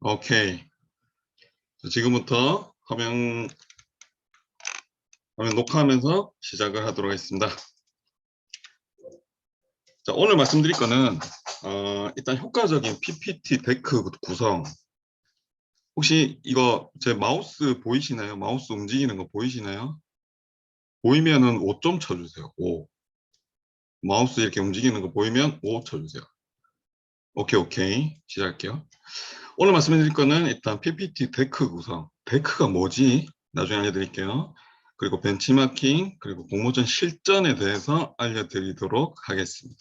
오케이. 지금부터 화면 녹화하면서 시작을 하도록 하겠습니다. 자, 오늘 말씀드릴 거는 일단 효과적인 PPT 데크 구성. 혹시 이거 제 마우스 보이시나요? 마우스 움직이는 거 보이시나요? 보이면은 5점 쳐주세요. 5. 마우스 이렇게 움직이는 거 보이면 5 쳐주세요. 오케이. 시작할게요. 오늘 말씀드릴 거는 일단 PPT 데크 구성. 데크가 뭐지? 나중에 알려드릴게요. 그리고 벤치마킹, 그리고 공모전 실전에 대해서 알려드리도록 하겠습니다.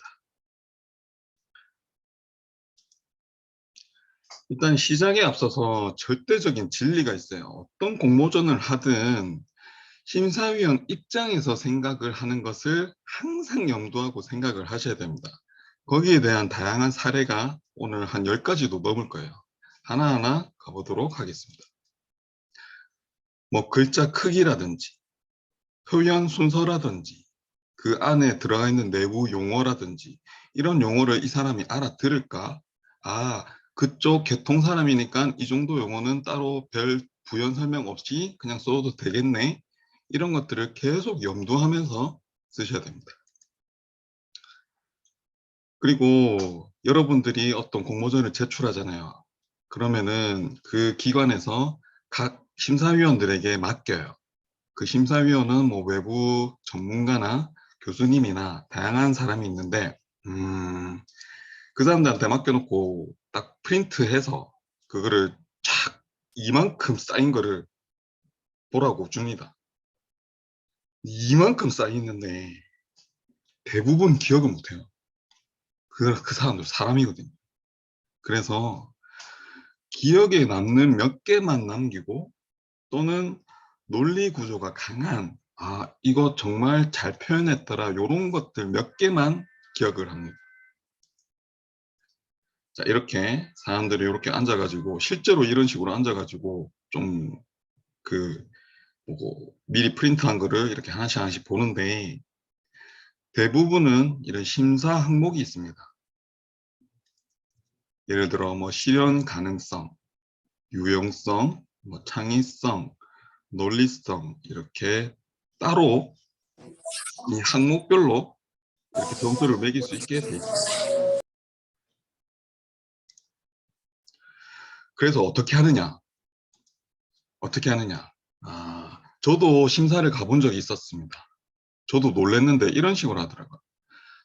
일단 시작에 앞서서 절대적인 진리가 있어요. 어떤 공모전을 하든 심사위원 입장에서 생각을 하는 것을 항상 염두하고 생각을 하셔야 됩니다. 거기에 대한 다양한 사례가 오늘 한 10가지도 넘을 거예요. 하나하나 가보도록 하겠습니다. 뭐 글자 크기라든지 표현 순서라든지 그 안에 들어가 있는 내부 용어라든지 이런 용어를 이 사람이 알아들을까? 아, 그쪽 계통 사람이니까 이 정도 용어는 따로 별 부연 설명 없이 그냥 써도 되겠네. 이런 것들을 계속 염두하면서 쓰셔야 됩니다. 그리고 여러분들이 어떤 공모전을 제출하잖아요. 그러면은 그 기관에서 각 심사위원들에게 맡겨요. 그 심사위원은 뭐 외부 전문가나 교수님이나 다양한 사람이 있는데 그 사람들한테 맡겨놓고 딱 프린트해서 그거를 쫙 이만큼 쌓인 거를 보라고 줍니다. 이만큼 쌓이는데 대부분 기억을 못해요. 그 사람들 사람이거든요. 그래서 기억에 남는 몇 개만 남기고 또는 논리 구조가 강한 이거 정말 잘 표현했더라 이런 것들 몇 개만 기억을 합니다. 자, 이렇게 사람들이 이렇게 앉아가지고 실제로 이런 식으로 앉아가지고 좀 뭐고 미리 프린트한 거를 이렇게 하나씩 보는데 대부분은 이런 심사 항목이 있습니다. 예를 들어 뭐 실현 가능성, 유용성, 뭐 창의성, 논리성 이렇게 따로 이 항목별로 이렇게 점수를 매길 수 있게 돼 있습니다. 그래서 어떻게 하느냐? 저도 심사를 가본 적이 있었습니다. 저도 놀랐는데 이런 식으로 하더라고요.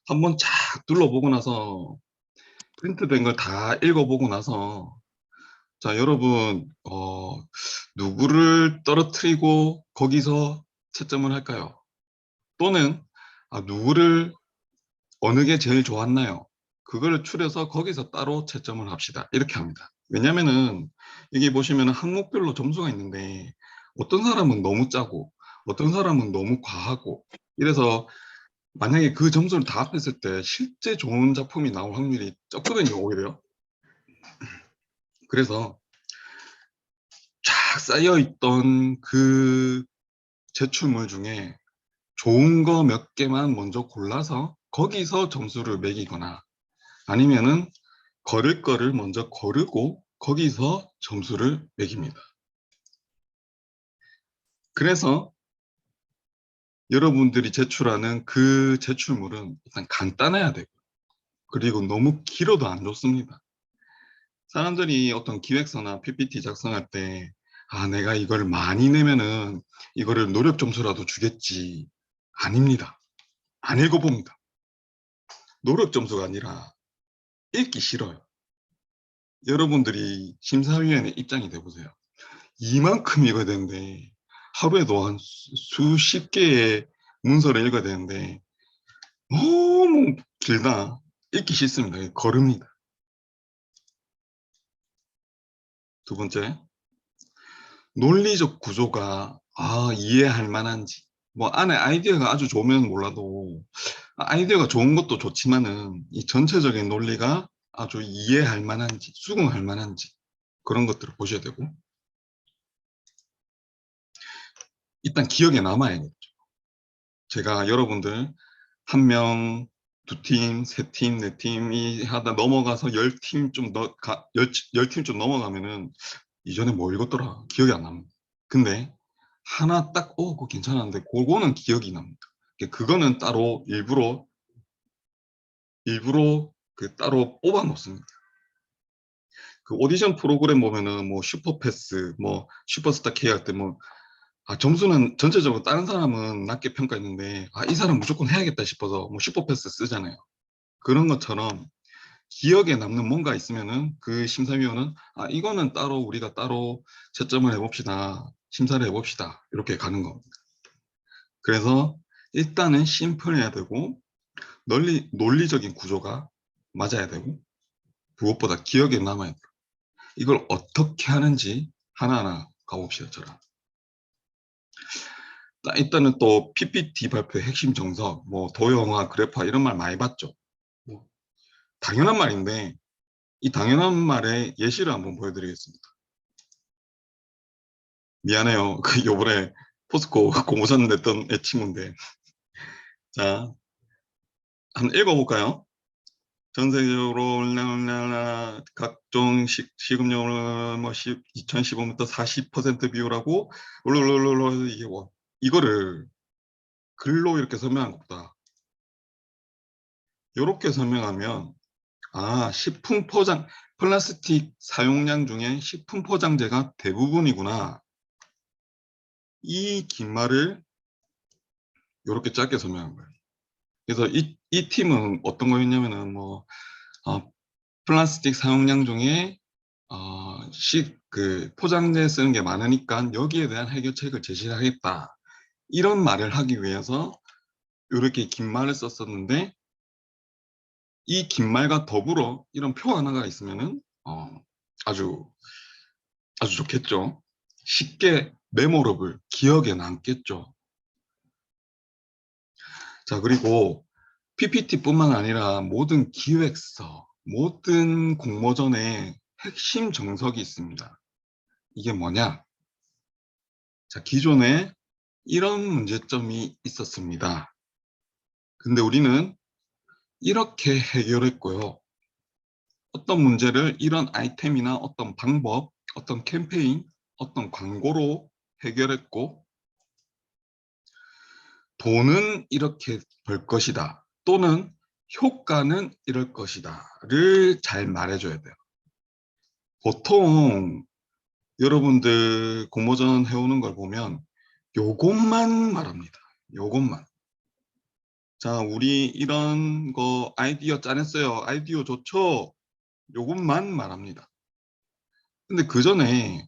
한번 쫙 둘러보고 나서 프린트된 걸 다 읽어보고 나서 자, 여러분 누구를 떨어뜨리고 거기서 채점을 할까요? 또는 누구를 어느 게 제일 좋았나요? 그거를 추려서 거기서 따로 채점을 합시다. 이렇게 합니다. 왜냐면은 여기 보시면 항목별로 점수가 있는데 어떤 사람은 너무 짜고 어떤 사람은 너무 과하고 이래서 만약에 그 점수를 다 합했을 때 실제 좋은 작품이 나올 확률이 적거든요, 오히려. 그래서 쫙 쌓여있던 그 제출물 중에 좋은 거 몇 개만 먼저 골라서 거기서 점수를 매기거나 아니면은 거를 거를 먼저 거르고 거기서 점수를 매깁니다. 그래서 여러분들이 제출하는 그 제출물은 일단 간단해야 되고 그리고 너무 길어도 안 좋습니다. 사람들이 어떤 기획서나 PPT 작성할 때 내가 이걸 많이 내면은 이거를 노력 점수라도 주겠지. 아닙니다. 안 읽어봅니다. 노력 점수가 아니라 읽기 싫어요. 여러분들이 심사위원의 입장이 돼보세요. 이만큼 읽어야 되는데 하루에도 한 수십 개의 문서를 읽어야 되는데 너무 길다. 읽기 싫습니다. 거릅니다. 두 번째, 논리적 구조가 이해할 만한지 뭐 안에 아이디어가 아주 좋으면 몰라도 아이디어가 좋은 것도 좋지만은 이 전체적인 논리가 아주 이해할 만한지 수긍할 만한지 그런 것들을 보셔야 되고 일단 기억에 남아야겠죠. 제가 여러분들 한 명 두 팀, 세 팀, 네 팀이 하다 넘어가서 10팀 좀 열 팀 좀 넘어가면은 이전에 뭐 읽었더라 기억이 안 납니다. 근데 하나 딱 그거 괜찮았는데 그거는 기억이 납니다. 그거는 따로 일부러 그 따로 뽑아 놓습니다. 그 오디션 프로그램 보면은 뭐 슈퍼패스, 뭐 슈퍼스타 K 할 때 뭐 점수는 전체적으로 다른 사람은 낮게 평가했는데 이 사람 무조건 해야겠다 싶어서 뭐 슈퍼패스 쓰잖아요. 그런 것처럼 기억에 남는 뭔가 있으면은 그 심사위원은 이거는 따로 우리가 따로 채점을 해봅시다. 심사를 해봅시다. 이렇게 가는 겁니다. 그래서 일단은 심플해야 되고 논리적인 구조가 맞아야 되고 무엇보다 기억에 남아야 돼요. 이걸 어떻게 하는지 하나하나 가봅시다. 저랑. 일단은 또 PPT 발표의 핵심 정석, 뭐 도형화, 그래프화 이런 말 많이 봤죠. 뭐 당연한 말인데 이 당연한 말의 예시를 한번 보여드리겠습니다. 미안해요. 그 요번에 포스코 공모전 냈던 애 친구인데. 자, 한번 읽어볼까요? 전 세계적으로 각종 시급료를 뭐 2015부터 40% 비율하고 롤롤롤롤 이게 뭐 이거를 글로 이렇게 설명한 것보다 이렇게 설명하면 식품 포장 플라스틱 사용량 중에 식품 포장재가 대부분이구나. 이 긴 말을 이렇게 짧게 설명한 거예요. 그래서 이 팀은 어떤 거였냐면은 뭐 플라스틱 사용량 중에 그 포장재 쓰는 게 많으니까 여기에 대한 해결책을 제시하겠다. 이런 말을 하기 위해서 이렇게 긴 말을 썼었는데 이 긴 말과 더불어 이런 표 하나가 있으면은 아주 아주 좋겠죠. 쉽게 메모러블 기억에 남겠죠. 자, 그리고 PPT뿐만 아니라 모든 기획서, 모든 공모전에 핵심 정석이 있습니다. 이게 뭐냐? 자, 기존에 이런 문제점이 있었습니다. 근데 우리는 이렇게 해결했고요. 어떤 문제를 이런 아이템이나 어떤 방법, 어떤 캠페인, 어떤 광고로 해결했고, 돈은 이렇게 벌 것이다. 또는 효과는 이럴 것이다를 잘 말해줘야 돼요. 보통 여러분들 공모전 해오는 걸 보면 요것만 말합니다. 요것만. 자, 우리 이런 거 아이디어 짜냈어요. 아이디어 좋죠? 요것만 말합니다. 근데 그 전에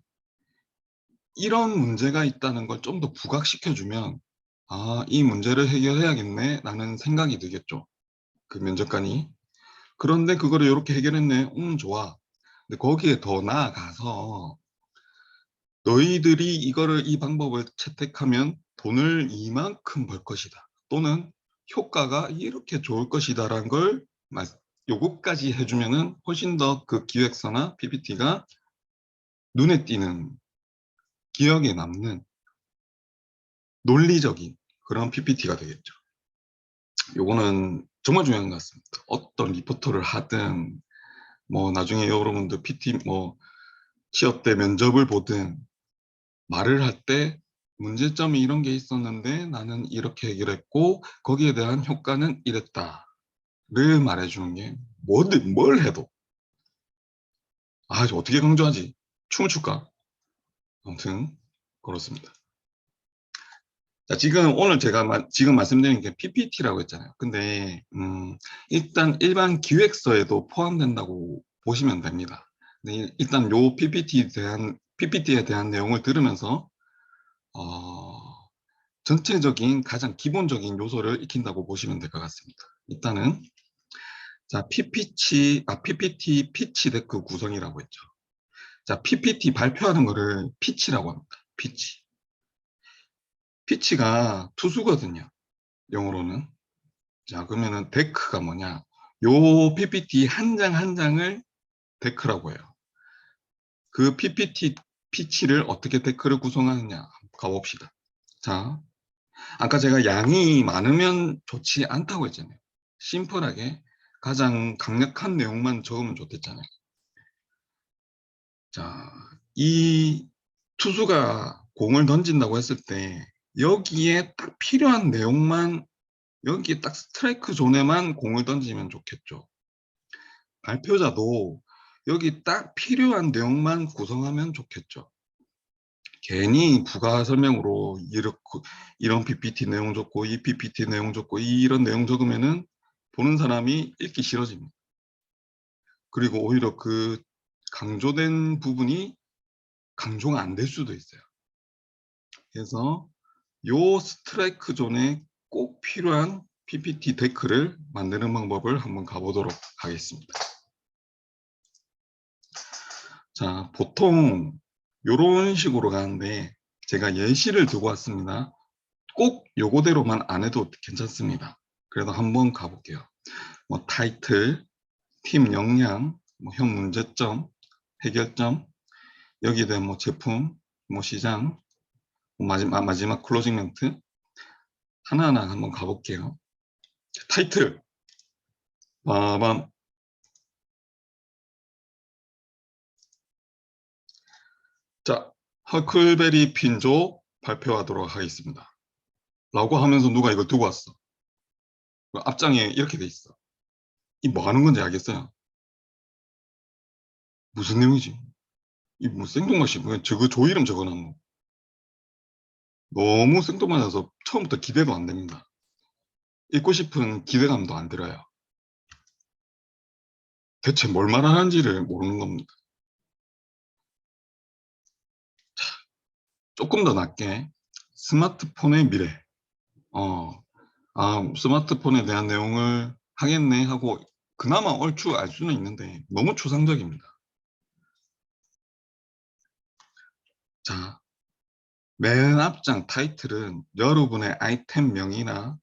이런 문제가 있다는 걸 좀 더 부각시켜주면 이 문제를 해결해야겠네 라는 생각이 들겠죠. 그 면접관이. 그런데 그거를 이렇게 해결했네. 좋아. 근데 거기에 더 나아가서 너희들이 이 방법을 채택하면 돈을 이만큼 벌 것이다. 또는 효과가 이렇게 좋을 것이다 라는 걸 요거까지 해주면은 훨씬 더 그 기획서나 PPT가 눈에 띄는 기억에 남는 논리적인 그런 PPT가 되겠죠. 요거는 정말 중요한 것 같습니다. 어떤 리포터를 하든 뭐 나중에 여러분들 PT 뭐 취업 때 면접을 보든 말을 할 때 문제점이 이런 게 있었는데 나는 이렇게 해결했고 거기에 대한 효과는 이랬다를 말해주는 게 뭐든 뭘 해도 어떻게 강조하지? 춤을 출까? 아무튼 그렇습니다. 자, 지금 오늘 제가 지금 말씀드린 게 PPT라고 했잖아요. 근데 일단 일반 기획서에도 포함된다고 보시면 됩니다. 근데 일단 요 PPT에 대한 내용을 들으면서 전체적인 가장 기본적인 요소를 익힌다고 보시면 될 것 같습니다. 일단은 자, PPT 피치 데크 구성이라고 했죠. 자, PPT 발표하는 거를 피치라고 합니다. 피치. 피치가 투수거든요. 영어로는. 자, 그러면은 데크가 뭐냐? 요 PPT 한 장 한 장을 데크라고 해요. 그 PPT 피치를 어떻게 데크를 구성하느냐 가봅시다. 자, 아까 제가 양이 많으면 좋지 않다고 했잖아요. 심플하게 가장 강력한 내용만 적으면 좋겠잖아요. 자, 이 투수가 공을 던진다고 했을 때 여기에 딱 필요한 내용만, 여기에 딱 스트라이크 존에만 공을 던지면 좋겠죠. 발표자도 여기 딱 필요한 내용만 구성하면 좋겠죠. 괜히 부가 설명으로 이런 PPT 내용 적고 이 PPT 내용 적고 이런 내용 적으면은 보는 사람이 읽기 싫어집니다. 그리고 오히려 그 강조된 부분이 강조가 안 될 수도 있어요. 그래서 요 스트라이크 존에 꼭 필요한 PPT 데크를 만드는 방법을 한번 가보도록 하겠습니다. 자, 보통 요런 식으로 가는데 제가 예시를 두고 왔습니다. 꼭 요거대로만 안 해도 괜찮습니다. 그래도 한번 가볼게요. 뭐 타이틀, 팀 역량, 뭐 현 문제점, 해결점, 여기에 대한 뭐 제품, 뭐 시장, 뭐 마지막 클로징 멘트 하나하나 한번 가볼게요. 타이틀, 빠밤. 자, 허클베리 핀조 발표하도록 하겠습니다. 라고 하면서 누가 이걸 두고 왔어. 앞장에 이렇게 돼 있어. 이 뭐 하는 건지 알겠어요? 무슨 내용이지? 이 뭐 생뚱맞이 뭐 저거 조 이름 적어놓은 거. 너무 생뚱맞아서 처음부터 기대도 안 됩니다. 읽고 싶은 기대감도 안 들어요. 대체 뭘 말하는지를 모르는 겁니다. 조금 더 낮게 스마트폰의 미래. 스마트폰에 대한 내용을 하겠네 하고 그나마 얼추 알 수는 있는데 너무 추상적입니다. 자, 맨 앞장 타이틀은 여러분의 아이템명이나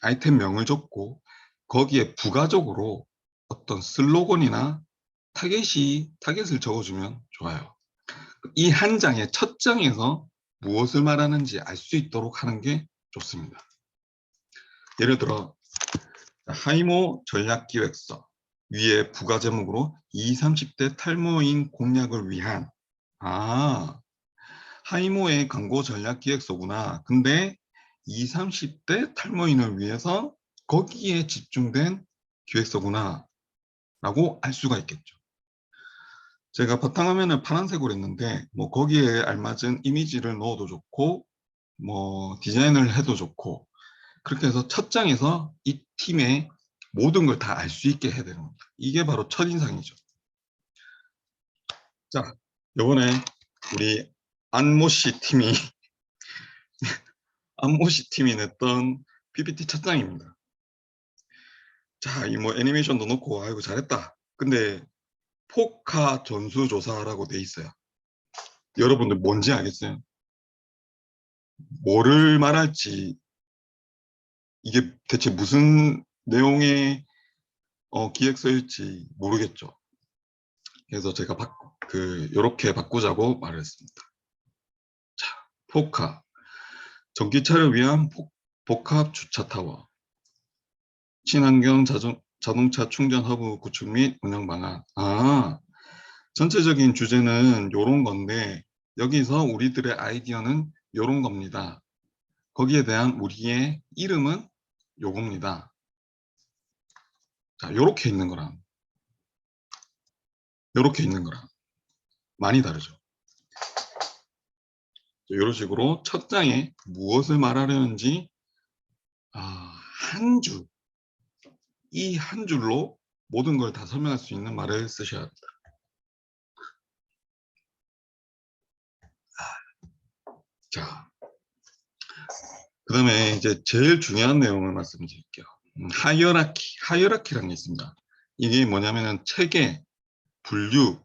아이템명을 적고 거기에 부가적으로 어떤 슬로건이나 타겟을 적어주면 좋아요. 이 한 장의 첫 장에서 무엇을 말하는지 알 수 있도록 하는 게 좋습니다. 예를 들어 하이모 전략기획서 위에 부가 제목으로 20, 30대 탈모인 공략을 위한 하이모의 광고 전략기획서구나. 근데 20, 30대 탈모인을 위해서 거기에 집중된 기획서구나 라고 알 수가 있겠죠. 제가 바탕화면을 파란색으로 했는데 뭐 거기에 알맞은 이미지를 넣어도 좋고 뭐 디자인을 해도 좋고 그렇게 해서 첫 장에서 이 팀의 모든 걸 다 알 수 있게 해야 되는 겁니다. 이게 바로 첫인상이죠. 자, 요번에 우리 안모씨 팀이 안모씨 팀이 냈던 PPT 첫 장입니다. 자, 이 뭐 애니메이션도 넣고 아이고 잘했다. 근데 포카 전수조사라고 돼 있어요. 여러분들 뭔지 알겠어요? 뭐를 말할지 이게 대체 무슨 내용의 기획서일지 모르겠죠. 그래서 제가 요렇게 바꾸자고 말을 했습니다. 자, 포카 전기차를 위한 복합 주차 타워, 친환경 자동차 충전 허브 구축 및 운영 방안. 전체적인 주제는 요런 건데 여기서 우리들의 아이디어는 요런 겁니다. 거기에 대한 우리의 이름은 요겁니다. 자, 요렇게 있는 거랑 요렇게 있는 거랑 많이 다르죠. 이런 식으로 첫 장에 무엇을 말하려는지 한 줄, 이 한 줄로 모든 걸 다 설명할 수 있는 말을 쓰셔야 합니다. 자, 그 다음에 이제 제일 중요한 내용을 말씀드릴게요. 하이어라키라는 게 있습니다. 이게 뭐냐면은 체계, 분류,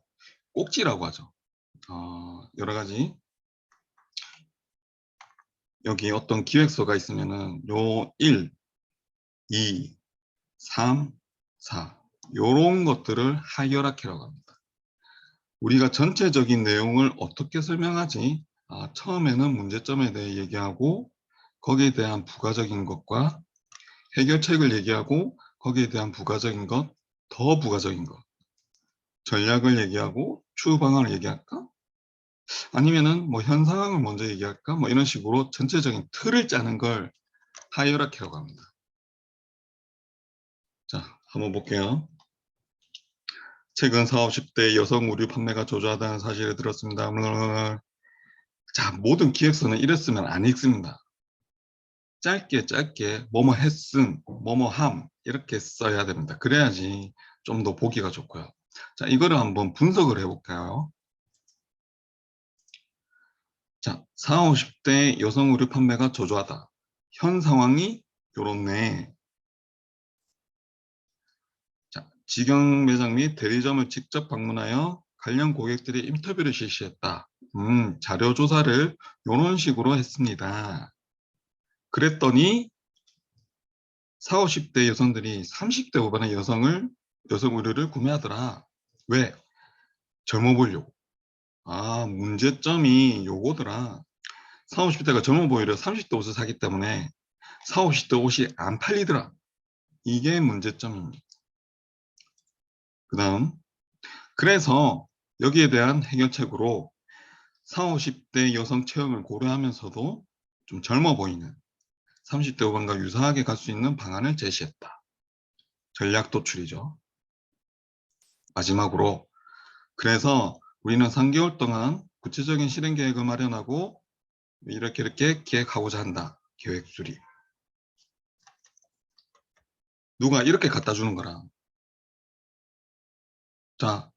꼭지라고 하죠. 여러 가지 여기 어떤 기획서가 있으면은 요 1, 2, 3, 4 요런 것들을 하이어라키라고 합니다. 우리가 전체적인 내용을 어떻게 설명하지? 처음에는 문제점에 대해 얘기하고 거기에 대한 부가적인 것과 해결책을 얘기하고 거기에 대한 부가적인 것, 더 부가적인 것, 전략을 얘기하고 추후 방안을 얘기할까? 아니면은 뭐 현 상황을 먼저 얘기할까? 뭐 이런 식으로 전체적인 틀을 짜는 걸 하이어라키라고 합니다. 자, 한번 볼게요. 최근 40, 50대 여성 의류 판매가 저조하다는 사실을 들었습니다. 자, 모든 기획서는 이랬으면 안 읽습니다. 짧게 짧게 뭐뭐 했음, 뭐뭐 함 이렇게 써야 됩니다. 그래야지 좀 더 보기가 좋고요. 자, 이거를 한번 분석을 해볼까요? 자, 40, 50대 여성 의류 판매가 저조하다. 현 상황이 요렇네. 자, 직영 매장 및 대리점을 직접 방문하여 관련 고객들의 인터뷰를 실시했다. 자료 조사를 이런 식으로 했습니다. 그랬더니 40, 50대 여성들이 30대 후반의 여성 의류를 구매하더라. 왜? 젊어 보이려고. 아, 문제점이 요거더라. 40, 50대가 젊어 보이려 30대 옷을 사기 때문에 40, 50대 옷이 안 팔리더라. 이게 문제점입니다. 그 다음, 그래서 여기에 대한 해결책으로 40, 50대 여성 체형을 고려하면서도 좀 젊어 보이는 30대 후반과 유사하게 갈 수 있는 방안을 제시했다. 전략 도출이죠. 마지막으로, 그래서 우리는 3개월 동안 구체적인 실행 계획을 마련하고 이렇게 기획하고자 한다. 계획 수립. 누가 이렇게 갖다 주는 거라. 자,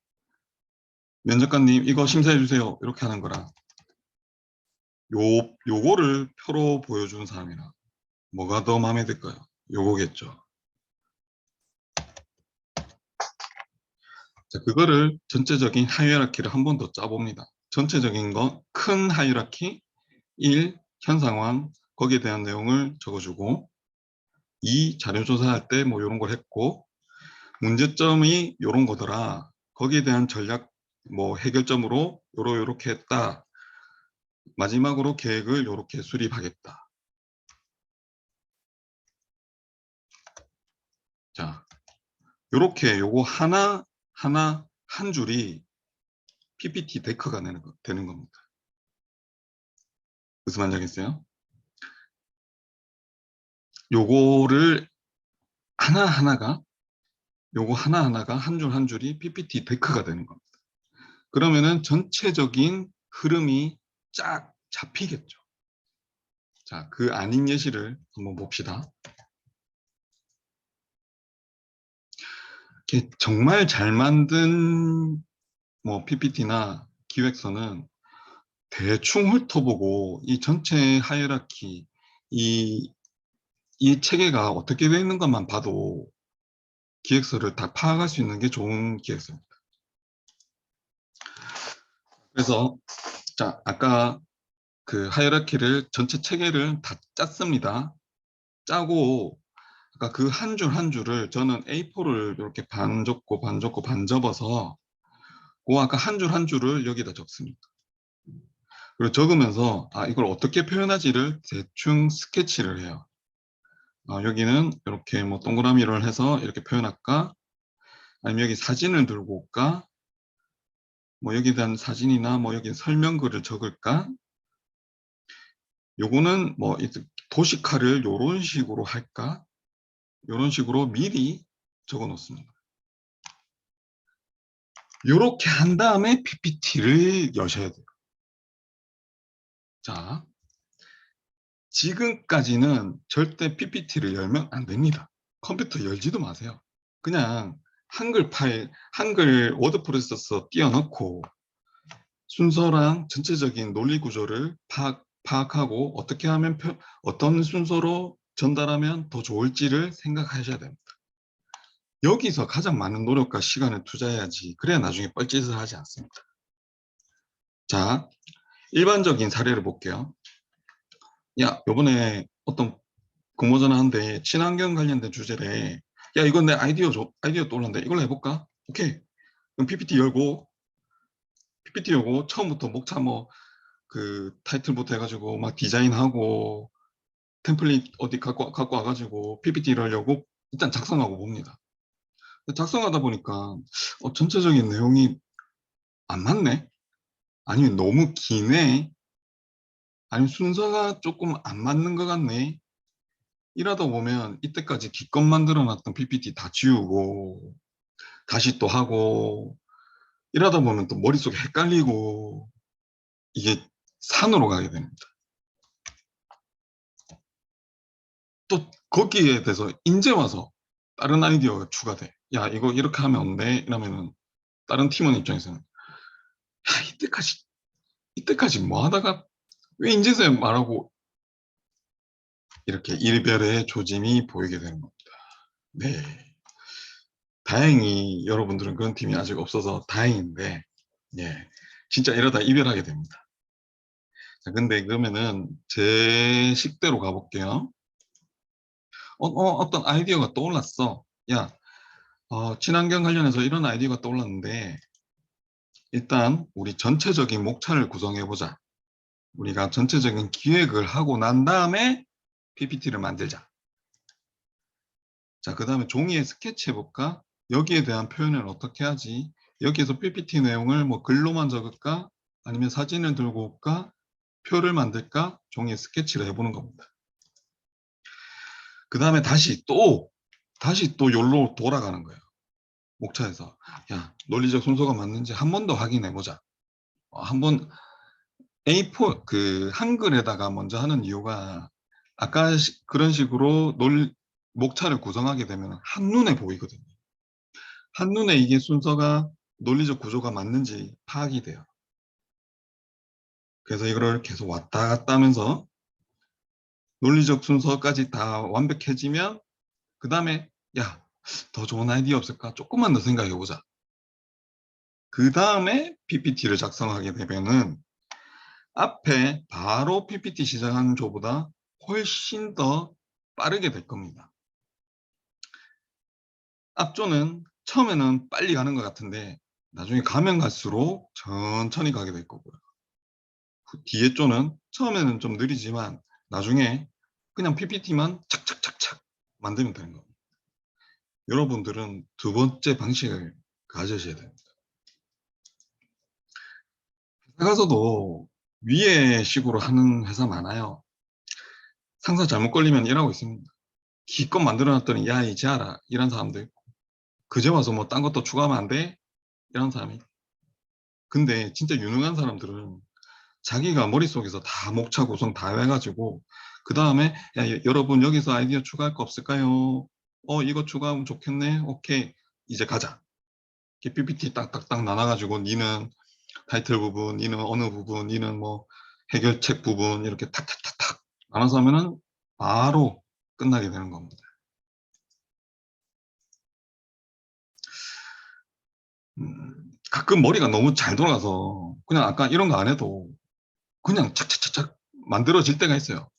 면접관님 이거 심사해 주세요. 이렇게 하는 거라. 요거를 표로 보여주는 사람이라. 뭐가 더 마음에 들까요? 요거겠죠. 자, 그거를 전체적인 하이어라키를 한 번 더 짜봅니다. 전체적인 거 큰 하이어라키 1. 현 상황 거기에 대한 내용을 적어주고 2. 자료 조사할 때 뭐 이런 걸 했고 문제점이 이런 거더라. 거기에 대한 전략 뭐 해결점으로 요렇게 했다. 마지막으로 계획을 요렇게 수립하겠다. 자, 요렇게 요거 하나 한 줄이 PPT 데크가 되는 겁니다. 무슨 말인지 알겠어요? 요거를 하나하나가 요거 하나하나가 한 줄 한 줄이 PPT 데크가 되는 겁니다. 그러면은 전체적인 흐름이 쫙 잡히겠죠. 자, 그 아닌 예시를 한번 봅시다. 정말 잘 만든 뭐 PPT나 기획서는 대충 훑어보고 이 전체 하이어라키 이 체계가 어떻게 되어 있는 것만 봐도 기획서를 다 파악할 수 있는 게 좋은 기획서입니다. 그래서 자, 아까 그 하이어라키를 전체 체계를 다 짰습니다. 짜고 아까 그 한 줄 한 줄을 저는 A4를 이렇게 반 접고 반 접고 반 접어서 그 아까 한 줄 한 줄을 여기다 적습니다. 그리고 적으면서 아 이걸 어떻게 표현하지를 대충 스케치를 해요. 여기는 이렇게 뭐 동그라미를 해서 이렇게 표현할까? 아니면 여기 사진을 들고 올까? 뭐 여기에 대한 사진이나 뭐 여기 설명글을 적을까? 요거는 뭐 도식화를 요런 식으로 할까? 요런 식으로 미리 적어 놓습니다. 요렇게 한 다음에 PPT를 여셔야 돼요. 자, 지금까지는 절대 PPT를 열면 안 됩니다. 컴퓨터 열지도 마세요. 그냥 한글 파일, 한글 워드 프로세서 띄워넣고 순서랑 전체적인 논리 구조를 파악하고 어떻게 하면 어떤 순서로 전달하면 더 좋을지를 생각하셔야 됩니다. 여기서 가장 많은 노력과 시간을 투자해야지 그래야 나중에 뻘짓을 하지 않습니다. 자, 일반적인 사례를 볼게요. 야, 요번에 어떤 공모전화 한데 친환경 관련된 주제래. 야, 이건 내 아이디어 아이디어 떠올랐는데 이걸로 해볼까? 오케이. 그럼 PPT 열고 처음부터 목차 뭐 그 타이틀부터 해가지고 막 디자인하고 템플릿 어디 갖고 와가지고 PPT 이러려고 일단 작성하고 봅니다. 작성하다 보니까 전체적인 내용이 안 맞네? 아니면 너무 기네? 아니면 순서가 조금 안 맞는 것 같네? 이러다 보면 이때까지 기껏 만들어 놨던 PPT 다 지우고 다시 또 하고 이러다 보면 또 머릿속에 헷갈리고 이게 산으로 가게 됩니다. 또 거기에 대해서 이제 와서 다른 아이디어가 추가돼. 야, 이거 이렇게 하면 안 돼? 이러면은 다른 팀원 입장에서는 야, 이때까지 뭐 하다가 왜 인제서야 말하고 이렇게 일별의 조짐이 보이게 되는 겁니다. 네. 다행히 여러분들은 그런 팀이 아직 없어서 다행인데, 예. 진짜 이러다 이별하게 됩니다. 자, 근데 그러면은 제 식대로 가볼게요. 어떤 아이디어가 떠올랐어. 야, 친환경 관련해서 이런 아이디어가 떠올랐는데, 일단 우리 전체적인 목차를 구성해보자. 우리가 전체적인 기획을 하고 난 다음에 PPT를 만들자. 자, 그 다음에 종이에 스케치 해볼까? 여기에 대한 표현을 어떻게 하지? 여기에서 PPT 내용을 뭐 글로만 적을까? 아니면 사진을 들고 올까? 표를 만들까? 종이에 스케치를 해보는 겁니다. 그 다음에 다시 또 여기로 돌아가는 거예요. 목차에서. 야, 논리적 순서가 맞는지 한 번 더 확인해보자. 한번 A4, 한글에다가 먼저 하는 이유가 아까 그런 식으로 목차를 구성하게 되면 한눈에 보이거든요. 한눈에 이게 순서가 논리적 구조가 맞는지 파악이 돼요. 그래서 이거를 계속 왔다 갔다 하면서 논리적 순서까지 다 완벽해지면 그 다음에 야, 더 좋은 아이디어 없을까? 조금만 더 생각해 보자. 그 다음에 PPT를 작성하게 되면은 앞에 바로 PPT 시작하는 조보다 훨씬 더 빠르게 될 겁니다. 앞조는 처음에는 빨리 가는 것 같은데 나중에 가면 갈수록 천천히 가게 될 거고요. 그 뒤에 조는 처음에는 좀 느리지만 나중에 그냥 PPT만 착착착착 만들면 되는 겁니다. 여러분들은 두 번째 방식을 가지셔야 됩니다. 회사 가서도 위에 식으로 하는 회사 많아요. 상사 잘못 걸리면 일하고 있습니다. 기껏 만들어놨더니 야 이제 알아 이런 사람도 있고 그제 와서 뭐 딴 것도 추가하면 안 돼? 이런 사람이. 근데 진짜 유능한 사람들은 자기가 머릿속에서 다 목차 구성 다 해가지고 그 다음에 야 여러분 여기서 아이디어 추가할 거 없을까요? 이거 추가하면 좋겠네. 오케이 이제 가자. 이렇게 PPT 딱딱딱 나눠가지고 니는 타이틀 부분, 니는 어느 부분, 니는 뭐 해결책 부분 이렇게 탁탁탁탁 나눠서 하면은 바로 끝나게 되는 겁니다. 가끔 머리가 너무 잘 돌아가서 그냥 아까 이런 거 안 해도 그냥 착착착착 만들어질 때가 있어요.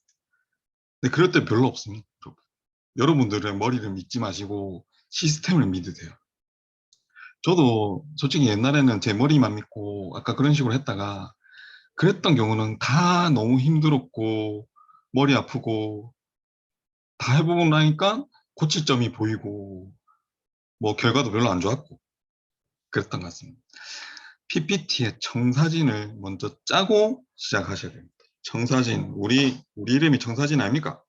근데 그럴 때 별로 없습니다. 여러분들의 머리를 믿지 마시고 시스템을 믿으세요. 저도 솔직히 옛날에는 제 머리만 믿고 아까 그런 식으로 했다가 그랬던 경우는 다 너무 힘들었고 머리 아프고 다 해보고 나니까 고칠 점이 보이고 뭐 결과도 별로 안 좋았고 그랬던 것 같습니다. PPT의 청사진을 먼저 짜고 시작하셔야 됩니다. 청사진, 우리 이름이 청사진 아닙니까?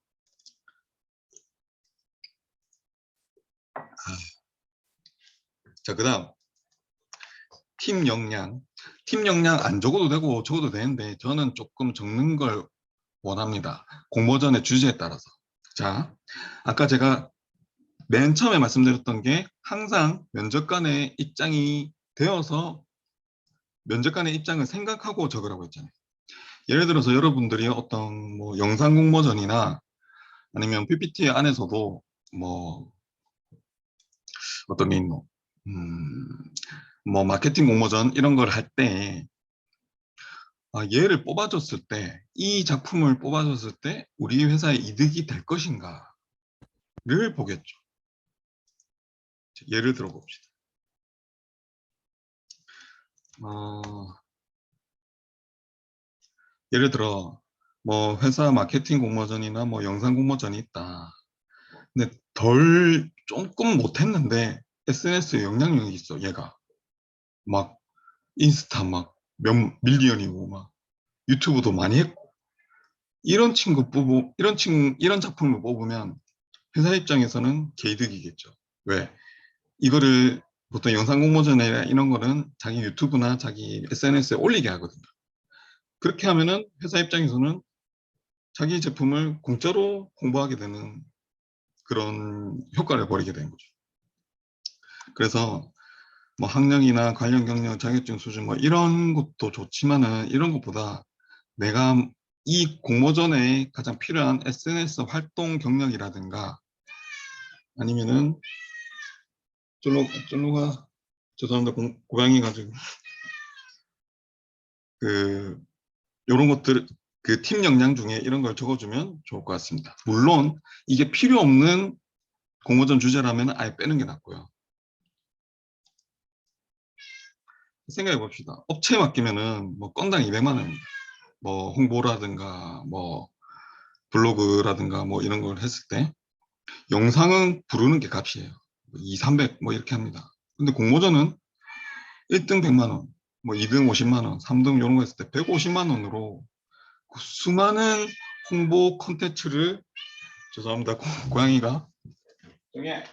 자, 그 다음 팀 역량. 팀 역량 안 적어도 되고 적어도 되는데 저는 조금 적는 걸 원합니다. 공모전의 주제에 따라서. 자, 아까 제가 맨 처음에 말씀드렸던 게 항상 면접관의 입장이 되어서 면접관의 입장을 생각하고 적으라고 했잖아요. 예를 들어서 여러분들이 어떤 뭐 영상 공모전이나 아니면 PPT 안에서도 뭐 어떤 게 있노? 뭐 마케팅 공모전 이런 걸 할 때 얘를 뽑아줬을 때, 이 작품을 뽑아줬을 때 우리 회사에 이득이 될 것인가를 보겠죠. 예를 들어 봅시다. 어, 예를 들어 뭐 회사 마케팅 공모전이나 뭐 영상 공모전이 있다. 근데 조금 못했는데 SNS에 영향력이 있어, 얘가. 막 인스타 막 몇 밀리언이고 막 유튜브도 많이 했고 이런 작품을 뽑으면 회사 입장에서는 개이득이겠죠. 왜? 이거를 보통 영상 공모전이나 이런 거는 자기 유튜브나 자기 SNS에 올리게 하거든요. 그렇게 하면은 회사 입장에서는 자기 제품을 공짜로 홍보하게 되는 그런 효과를 벌이게 되는 거죠. 그래서 뭐 학력이나 관련 경력, 자격증 수준 뭐 이런 것도 좋지만은 이런 것보다 내가 이 공모전에 가장 필요한 SNS 활동 경력이라든가 아니면은 쫄로가 죄송합니다. 고양이 가지고 그 이런 것들 그 팀 역량 중에 이런 걸 적어주면 좋을 것 같습니다. 물론 이게 필요 없는 공모전 주제라면 아예 빼는 게 낫고요. 생각해 봅시다. 업체에 맡기면은 뭐 건당 200만 원입니다. 뭐 홍보라든가 뭐 블로그라든가 뭐 이런 걸 했을 때 영상은 부르는 게 값이에요. 2, 300 뭐 이렇게 합니다. 근데 공모전은 1등 100만 원, 뭐 2등 50만 원, 3등 이런 거 했을 때 150만 원으로 수많은 홍보 콘텐츠를 죄송합니다. 고양이가 중에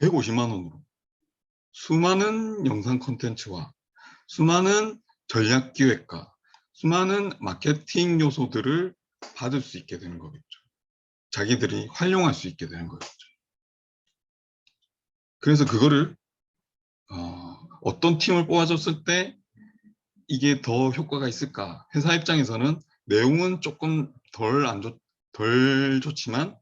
150만 원으로 수많은 영상 콘텐츠와 수많은 전략 기획과 수많은 마케팅 요소들을 받을 수 있게 되는 거겠죠. 자기들이 활용할 수 있게 되는 거겠죠. 그래서 그거를 어떤 팀을 뽑아줬을 때 이게 더 효과가 있을까? 회사 입장에서는 내용은 조금 덜 좋지만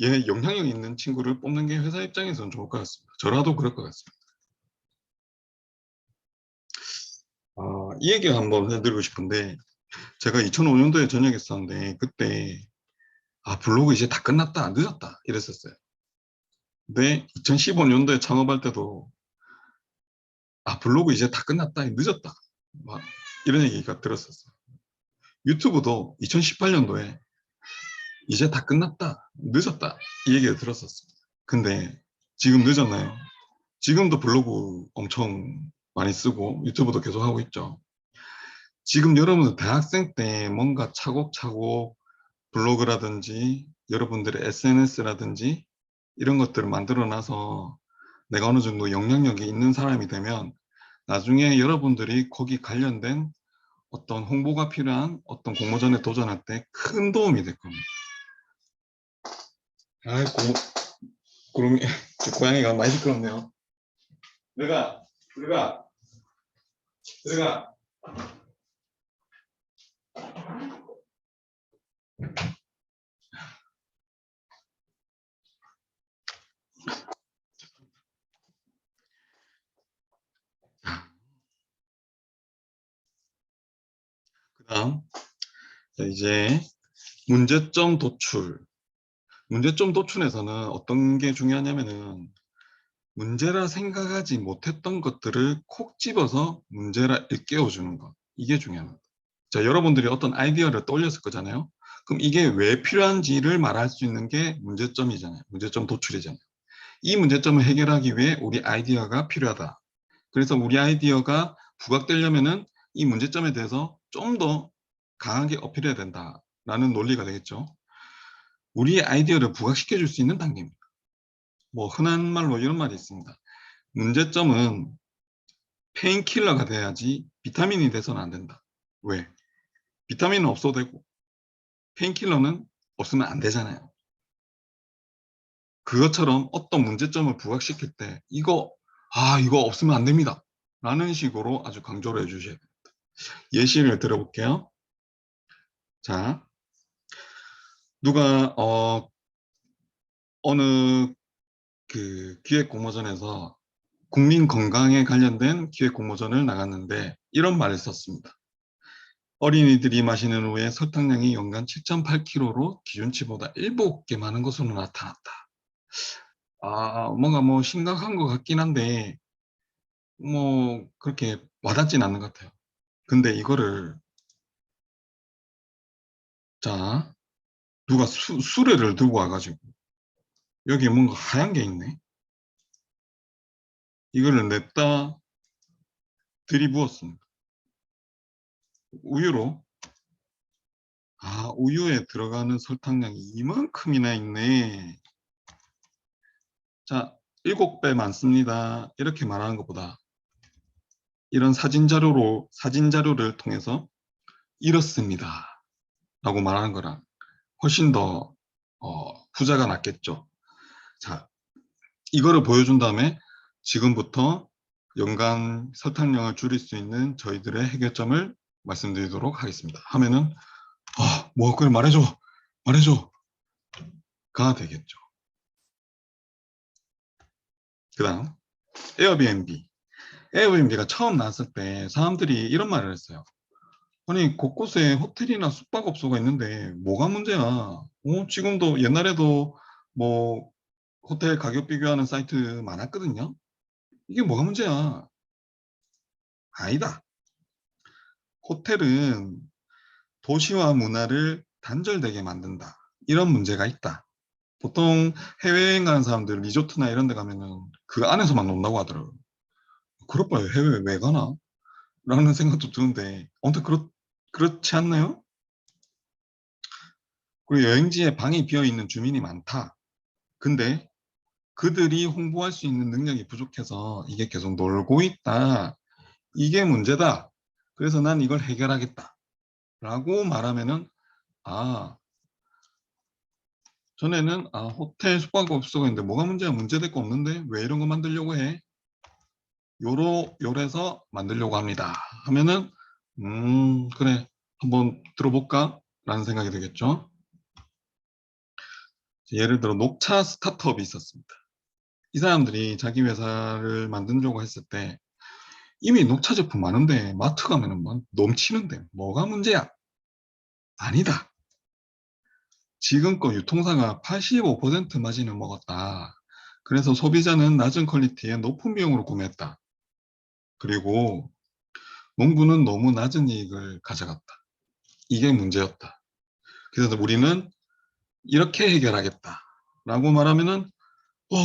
얘 영향력 있는 친구를 뽑는 게 회사 입장에서는 좋을 것 같습니다. 저라도 그럴 것 같습니다. 이 얘기를 한번 해드리고 싶은데 제가 2005년도에 전역했었는데 그때 블로그 이제 다 끝났다 늦었다 이랬었어요. 근데 2015년도에 창업할 때도 블로그 이제 다 끝났다 늦었다 막 이런 얘기가 들었었어요. 유튜브도 2018년도에 이제 다 끝났다 늦었다 이 얘기를 들었었습니다. 근데 지금 늦었나요? 지금도 블로그 엄청 많이 쓰고 유튜브도 계속 하고 있죠. 지금 여러분 대학생 때 뭔가 차곡차곡 블로그라든지 여러분들의 SNS라든지 이런 것들을 만들어 놔서 내가 어느 정도 영향력이 있는 사람이 되면 나중에 여러분들이 거기 관련된 어떤 홍보가 필요한 어떤 공모전에 도전할 때 큰 도움이 될 겁니다. 구름이, 고양이가 많이 시끄럽네요. 들어가. 그 다음, 이제 문제점 도출. 문제점 도출에서는 어떤 게 중요하냐면은 문제라 생각하지 못했던 것들을 콕 집어서 문제라 일깨워주는 것. 이게 중요합니다. 자, 여러분들이 어떤 아이디어를 떠올렸을 거잖아요. 그럼 이게 왜 필요한지를 말할 수 있는 게 문제점이잖아요. 문제점 도출이잖아요. 이 문제점을 해결하기 위해 우리 아이디어가 필요하다. 그래서 우리 아이디어가 부각되려면은 이 문제점에 대해서 좀 더 강하게 어필해야 된다라는 논리가 되겠죠. 우리의 아이디어를 부각시켜 줄 수 있는 단계입니다. 뭐 흔한 말로 이런 말이 있습니다. 문제점은 페인킬러가 돼야지 비타민이 돼서는 안 된다. 왜? 비타민은 없어도 되고 페인킬러는 없으면 안 되잖아요. 그것처럼 어떤 문제점을 부각시킬 때 이거 없으면 안 됩니다. 라는 식으로 아주 강조를 해주셔야 됩니다. 예시를 들어볼게요. 자, 누가 어느 그 기획 공모전에서 국민 건강에 관련된 기획 공모전을 나갔는데 이런 말을 썼습니다. 어린이들이 마시는 우유의 설탕량이 연간 7.8kg로 기준치보다 7배 많은 것으로 나타났다. 뭔가 뭐 심각한 것 같긴 한데 뭐 그렇게 와닿진 않는 것 같아요. 근데 이거를 자, 누가 수레를 들고 와가지고 여기 뭔가 하얀 게 있네. 이거를 냈다 들이부었습니다. 우유로. 아, 우유에 들어가는 설탕량이 이만큼이나 있네. 자, 7배 많습니다. 이렇게 말하는 것보다 이런 사진 자료를 통해서 이렇습니다. 라고 말하는 거랑 훨씬 더 후자가 낫겠죠. 자, 이거를 보여준 다음에 지금부터 연간 설탕량을 줄일 수 있는 저희들의 해결점을 말씀드리도록 하겠습니다. 하면은 뭐 그걸 말해줘가 되겠죠. 그 다음 에어비앤비. 에어비앤비가 처음 나왔을 때 사람들이 이런 말을 했어요. 아니 곳곳에 호텔이나 숙박업소가 있는데 뭐가 문제야? 지금도 옛날에도 뭐 호텔 가격 비교하는 사이트 많았거든요. 이게 뭐가 문제야? 아니다. 호텔은 도시와 문화를 단절되게 만든다. 이런 문제가 있다. 보통 해외여행 가는 사람들 리조트나 이런 데 가면은 그 안에서만 논다고 하더라고요. 그럴 바에 해외 왜 가나? 라는 생각도 드는데 아무튼 그렇지 않나요? 그리고 여행지에 방이 비어있는 주민이 많다. 근데 그들이 홍보할 수 있는 능력이 부족해서 이게 계속 놀고 있다. 이게 문제다. 그래서 난 이걸 해결하겠다. 라고 말하면은 아 전에는 호텔 숙박업소가 있는데 뭐가 문제야? 문제될 거 없는데 왜 이런 거 만들려고 해? 요래서 만들려고 합니다. 하면은 그래 한번 들어볼까? 라는 생각이 들겠죠. 예를 들어 녹차 스타트업이 있었습니다. 이 사람들이 자기 회사를 만들려고 했을 때 이미 녹차 제품 많은데 마트 가면은 막 넘치는데 뭐가 문제야? 아니다. 지금껏 유통사가 85% 마진을 먹었다. 그래서 소비자는 낮은 퀄리티에 높은 비용으로 구매했다. 그리고 농부는 너무 낮은 이익을 가져갔다. 이게 문제였다. 그래서 우리는 이렇게 해결하겠다. 라고 말하면은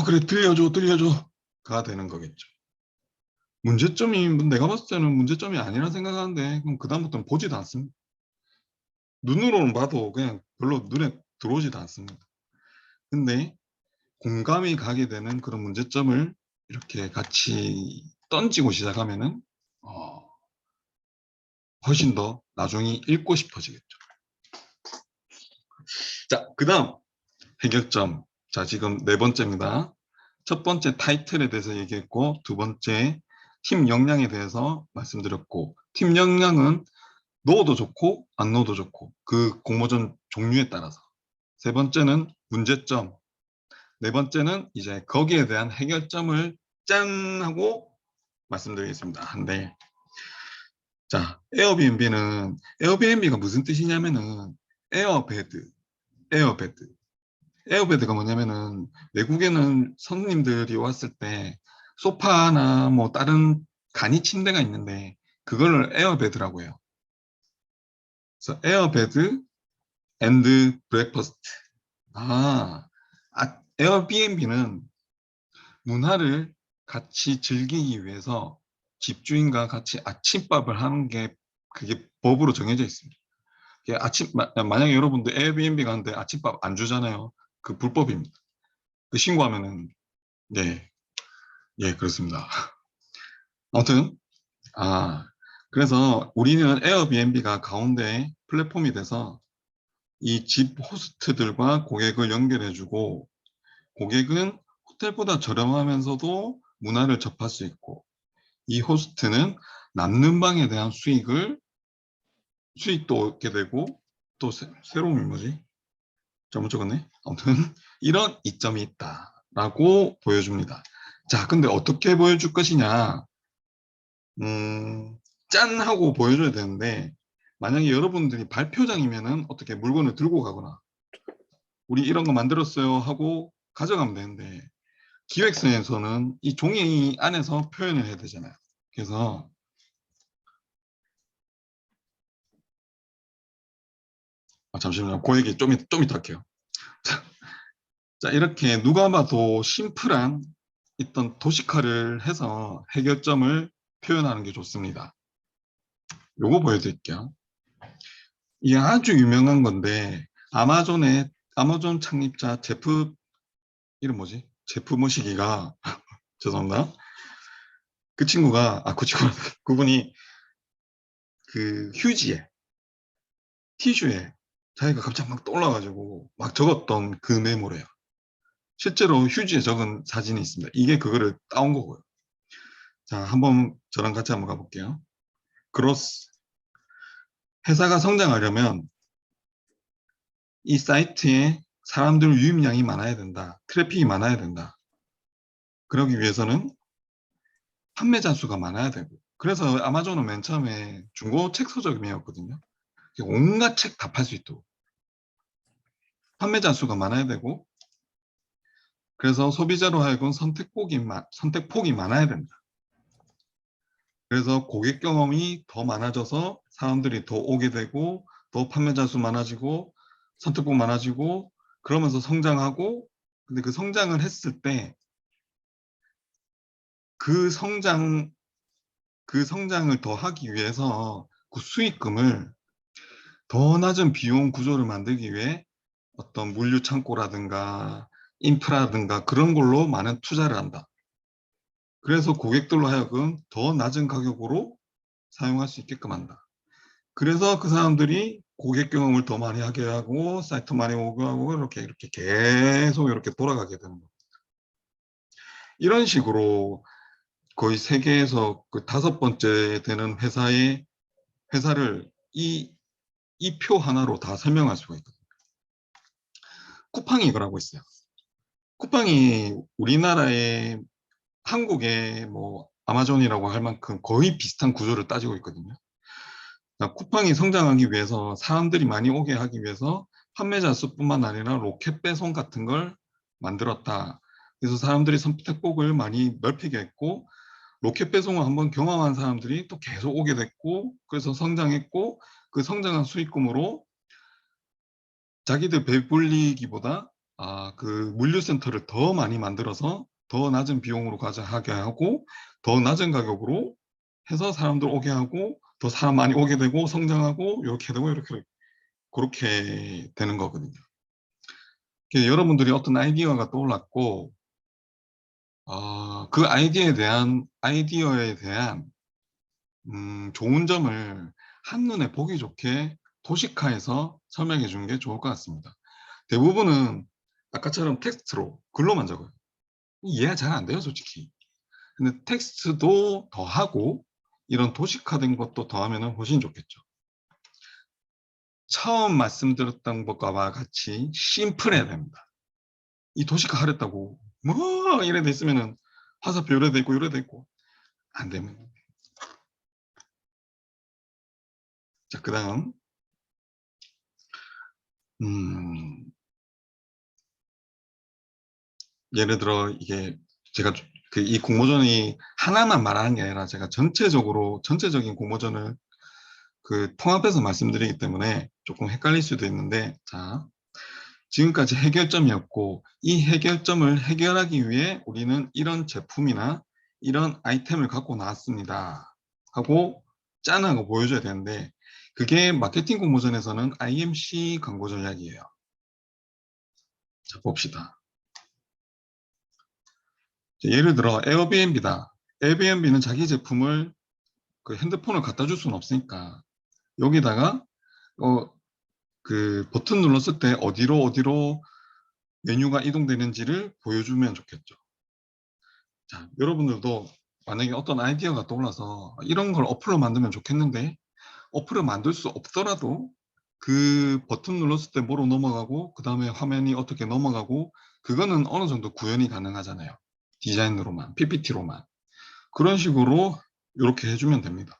그래 들려줘가 되는 거겠죠. 문제점이 내가 봤을 때는 문제점이 아니라 생각하는데 그럼 그다음부터는 보지도 않습니다. 눈으로는 봐도 그냥 별로 눈에 들어오지도 않습니다. 근데 공감이 가게 되는 그런 문제점을 이렇게 같이 던지고 시작하면은 어, 훨씬 더 나중에 읽고 싶어지겠죠. 자, 그 다음 해결점. 자, 지금 네 번째입니다. 첫 번째 타이틀에 대해서 얘기했고, 두 번째 팀 역량에 대해서 말씀드렸고, 팀 역량은 넣어도 좋고 안 넣어도 좋고 그 공모전 종류에 따라서. 세 번째는 문제점. 네 번째는 이제 거기에 대한 해결점을 짠 하고 말씀드리겠습니다. 한데 자, 에어비앤비가 무슨 뜻이냐면은 에어베드, 에어베드. 에어베드가 뭐냐면은 외국에는 손님들이 왔을 때 소파나 뭐 다른 간이 침대가 있는데 그걸 에어베드라고 해요. 그래서 에어베드 앤드 브렉퍼스트. 에어비앤비는 문화를 같이 즐기기 위해서 집주인과 같이 아침밥을 하는 게 그게 법으로 정해져 있습니다. 만약에 여러분들 에어비앤비 가는데 아침밥 안 주잖아요. 그 불법입니다. 그 신고하면은 네, 예, 그렇습니다. 아무튼 그래서 우리는 에어비앤비가 가운데 플랫폼이 돼서 이 집 호스트들과 고객을 연결해주고 고객은 호텔보다 저렴하면서도 문화를 접할 수 있고 이 호스트는 남는 방에 대한 수익도 얻게 되고 또 새로운 뭐지? 잘못 적었네. 아무튼 이런 이점이 있다라고 보여줍니다. 자, 근데 어떻게 보여줄 것이냐? 짠 하고 보여줘야 되는데 만약에 여러분들이 발표장이면은 어떻게 물건을 들고 가거나 우리 이런 거 만들었어요 하고 가져가면 되는데 기획서에서는 이 종이 안에서 표현을 해야 되잖아요. 그래서 잠시만요. 그 얘기 좀 이따 할게요. 자, 이렇게 누가 봐도 심플한 어떤 도식화를 해서 해결점을 표현하는 게 좋습니다. 요거 보여드릴게요. 이게 아주 유명한 건데 아마존 창립자 제프 이름 뭐지? 제프 모시기가 죄송합니다. 그 친구가 그 친구 그분이 그 휴지에 티슈에 자기가 갑자기 막 떠올라가지고 막 적었던 그 메모래요. 실제로 휴지에 적은 사진이 있습니다. 이게 그거를 따온 거고요. 자, 한번 저랑 같이 한번 가볼게요. 그로스. 회사가 성장하려면 이 사이트에 사람들 유입량이 많아야 된다. 트래픽이 많아야 된다. 그러기 위해서는 판매자 수가 많아야 되고. 그래서 아마존은 맨 처음에 중고 책 서점이었거든요. 온갖 책 다 팔 수 있도록. 판매자 수가 많아야 되고, 그래서 소비자로 하여금 선택폭이 많아야 된다. 그래서 고객 경험이 더 많아져서 사람들이 더 오게 되고, 더 판매자 수 많아지고, 선택폭 많아지고, 그러면서 성장하고, 근데 그 성장을 했을 때 그 성장을 더 하기 위해서 그 수익금을 더 낮은 비용 구조를 만들기 위해 어떤 물류 창고라든가 인프라든가 그런 걸로 많은 투자를 한다. 그래서 고객들로 하여금 더 낮은 가격으로 사용할 수 있게끔 한다. 그래서 그 사람들이 고객 경험을 더 많이 하게 하고 사이트 많이 오게 하고 이렇게 계속 이렇게 돌아가게 되는 겁니다. 이런 식으로 거의 세계에서 그 5번째 되는 회사를 이 표 하나로 다 설명할 수가 있거든요. 쿠팡이 이걸 하고 있어요. 쿠팡이 우리나라의 한국의 뭐 아마존이라고 할 만큼 거의 비슷한 구조를 따지고 있거든요. 쿠팡이 성장하기 위해서 사람들이 많이 오게 하기 위해서 판매자 수뿐만 아니라 로켓 배송 같은 걸 만들었다. 그래서 사람들이 선택폭을 많이 넓히게 했고 로켓 배송을 한번 경험한 사람들이 또 계속 오게 됐고 그래서 성장했고 그 성장한 수익금으로 자기들 배불리기보다 그 물류센터를 더 많이 만들어서 더 낮은 비용으로 하게 하고 더 낮은 가격으로 해서 사람들 오게 하고 더 사람 많이 오게 되고 성장하고 이렇게 되고 이렇게 그렇게 되는 거거든요. 여러분들이 어떤 아이디어가 떠올랐고 그 아이디어에 대한 좋은 점을 한눈에 보기 좋게 도식화해서 설명해 주는 게 좋을 것 같습니다. 대부분은 아까처럼 텍스트로 글로만 적어요. 이해가 잘 안 돼요, 솔직히. 근데 텍스트도 더하고 이런 도식화된 것도 더하면 훨씬 좋겠죠. 처음 말씀드렸던 것과 같이 심플해야 됩니다. 이 도식화 하랬다고 뭐 이래 돼 있으면은 화살표 요래 돼 있고 요래 돼 있고 안 되면. 자, 그다음 예를 들어 이게 제가 이 공모전이 하나만 말하는 게 아니라 제가 전체적인 공모전을 통합해서 말씀드리기 때문에 조금 헷갈릴 수도 있는데, 자, 지금까지 해결점이었고 이 해결점을 해결하기 위해 우리는 이런 제품이나 이런 아이템을 갖고 나왔습니다 하고 짠하고 보여줘야 되는데, 그게 마케팅 공모전에서는 IMC 광고 전략이에요. 자, 봅시다. 예를 들어 에어비앤비다. 에어비앤비는 자기 제품을 그 핸드폰을 갖다 줄 수는 없으니까 여기다가 그 버튼 눌렀을 때 어디로 메뉴가 이동되는지를 보여주면 좋겠죠. 자, 여러분들도 만약에 어떤 아이디어가 떠올라서 이런 걸 어플로 만들면 좋겠는데 어플을 만들 수 없더라도 그 버튼 눌렀을 때 뭐로 넘어가고 그 다음에 화면이 어떻게 넘어가고 그거는 어느 정도 구현이 가능하잖아요. 디자인으로만, PPT로만. 그런 식으로 이렇게 해주면 됩니다.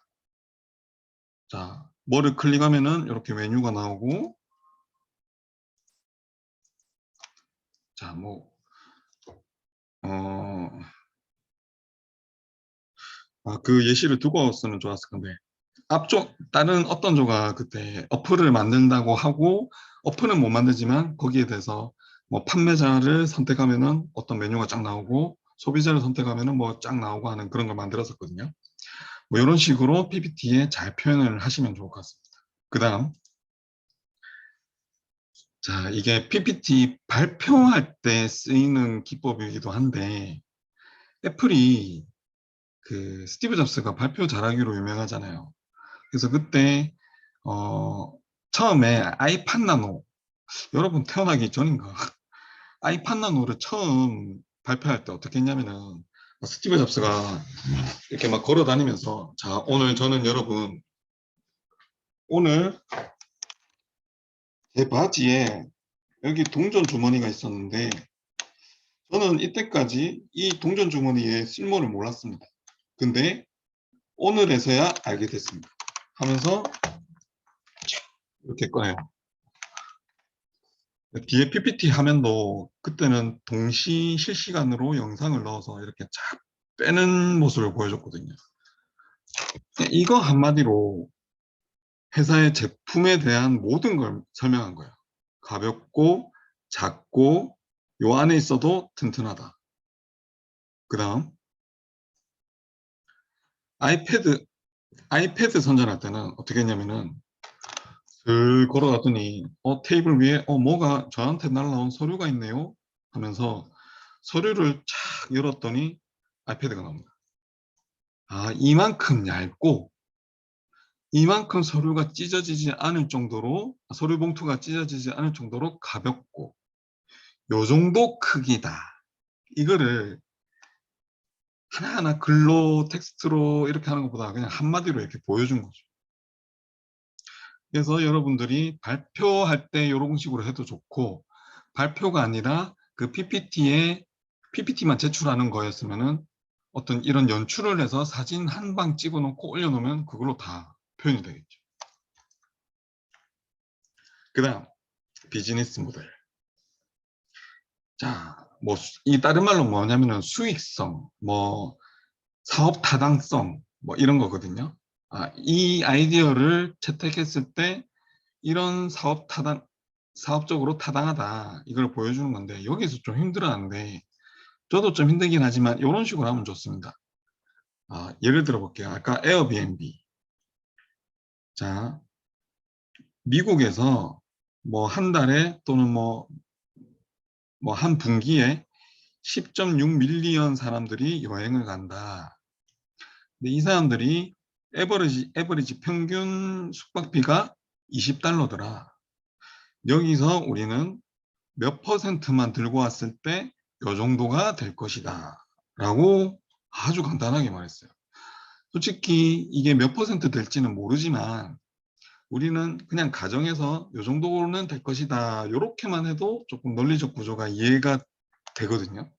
자, 뭐를 클릭하면은 이렇게 메뉴가 나오고, 자, 그 예시를 두고 쓰면 좋았을 건데, 앞쪽 다른 어떤 조가 그때 어플을 만든다고 하고 어플은 못 만들지만 거기에 대해서 뭐 판매자를 선택하면은 어떤 메뉴가 쫙 나오고 소비자를 선택하면은 뭐 쫙 나오고 하는 그런 걸 만들었었거든요. 뭐 이런 식으로 PPT에 잘 표현을 하시면 좋을 것 같습니다. 그 다음, 자, 이게 PPT 발표할 때 쓰이는 기법이기도 한데 애플이 그 스티브 잡스가 발표 잘하기로 유명하잖아요. 그래서 그때 처음에 아이팟 나노, 여러분 태어나기 전인가 아이팟 나노를 처음 발표할 때 어떻게 했냐면은 스티브 잡스가 이렇게 막 걸어 다니면서, 자, 오늘 저는 여러분 오늘 제 바지에 여기 동전 주머니가 있었는데 저는 이때까지 이 동전 주머니의 쓸모를 몰랐습니다. 근데 오늘에서야 알게 됐습니다. 하면서 이렇게 꺼내요. 뒤에 PPT 화면도 그때는 동시 실시간으로 영상을 넣어서 이렇게 쫙 빼는 모습을 보여줬거든요. 이거 한마디로 회사의 제품에 대한 모든 걸 설명한 거예요. 가볍고 작고 요 안에 있어도 튼튼하다. 그 다음 아이패드 선전할 때는 어떻게 했냐면은 들 걸어갔더니 테이블 위에 뭐가 저한테 날라온 서류가 있네요 하면서 서류를 착 열었더니 아이패드가 나옵니다. 아, 이만큼 얇고 이만큼 서류가 찢어지지 않을 정도로, 서류 봉투가 찢어지지 않을 정도로 가볍고 요 정도 크기다. 이거를 하나하나 글로 텍스트로 이렇게 하는 것보다 그냥 한마디로 이렇게 보여준 거죠. 그래서 여러분들이 발표할 때 이런 식으로 해도 좋고, 발표가 아니라 그 PPT만 제출하는 거였으면은 어떤 이런 연출을 해서 사진 한 방 찍어 놓고 올려놓으면 그걸로 다 표현이 되겠죠. 그 다음 비즈니스 모델. 자, 뭐 이 다른 말로 뭐냐면은 수익성, 뭐 사업 타당성, 뭐 이런 거거든요. 이 아이디어를 채택했을 때 이런 사업적으로 타당하다, 이걸 보여주는 건데 여기서 좀 힘들어하는데, 저도 좀 힘들긴 하지만 이런 식으로 하면 좋습니다. 예를 들어 볼게요. 아까 에어비앤비. 자, 미국에서 뭐 한 달에 또는 뭐 한 분기에 10.6 밀리언 사람들이 여행을 간다. 근데 이 사람들이 에버리지 평균 숙박비가 $20더라. 여기서 우리는 몇 퍼센트만 들고 왔을 때 이 정도가 될 것이다 라고 아주 간단하게 말했어요. 솔직히 이게 몇 퍼센트 될지는 모르지만 우리는 그냥 가정에서 이 정도는 될 것이다, 이렇게만 해도 조금 논리적 구조가 이해가 되거든요.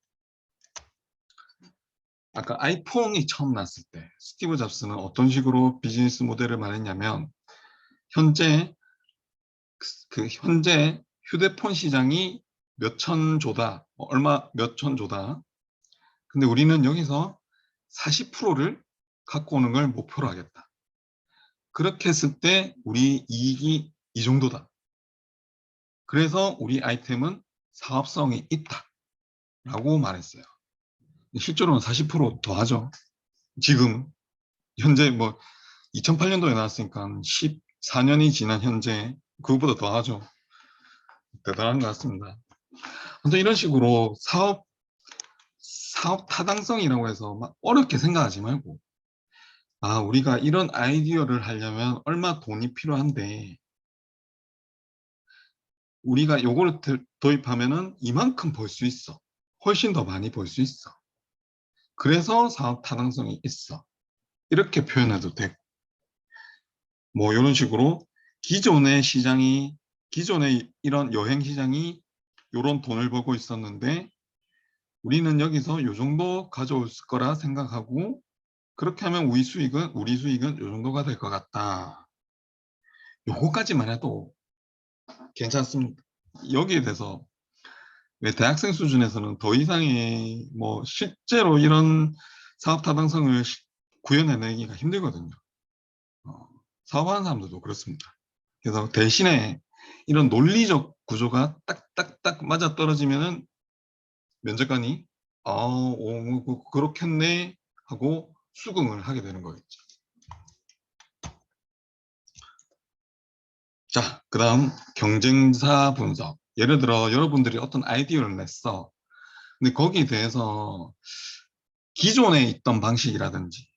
아까 아이폰이 처음 났을 때 스티브 잡스는 어떤 식으로 비즈니스 모델을 말했냐면, 현재 현재 휴대폰 시장이 몇천 조다, 얼마 몇천 조다. 근데 우리는 여기서 40%를 갖고 오는 걸 목표로 하겠다. 그렇게 했을 때 우리 이익이 이 정도다. 그래서 우리 아이템은 사업성이 있다 라고 말했어요. 실제로는 40% 하죠. 지금 현재 뭐 2008년도에 나왔으니까 14년이 지난 현재 그것보다 더 하죠. 대단한 것 같습니다. 아무튼 이런 식으로 사업 타당성이라고 해서 막 어렵게 생각하지 말고, 우리가 이런 아이디어를 하려면 얼마 돈이 필요한데 우리가 요거를 도입하면은 이만큼 벌 수 있어. 훨씬 더 많이 벌 수 있어. 그래서 사업 타당성이 있어. 이렇게 표현해도 되고, 뭐 이런 식으로 기존의 이런 여행 시장이 이런 돈을 벌고 있었는데 우리는 여기서 요 정도 가져올 거라 생각하고, 그렇게 하면 우리 수익은 요 정도가 될 것 같다. 요거까지만 해도 괜찮습니다. 여기에 대해서 왜 대학생 수준에서는 더 이상의 뭐 실제로 이런 사업 타당성을 구현해내기가 힘들거든요. 어, 사업하는 사람들도 그렇습니다. 그래서 대신에 이런 논리적 구조가 딱딱딱 맞아 떨어지면은 면접관이 그렇겠네 하고 수긍을 하게 되는 거겠죠. 자, 그 다음 경쟁사 분석. 예를 들어 여러분들이 어떤 아이디어를 냈어. 근데 거기에 대해서 기존에 있던 방식이라든지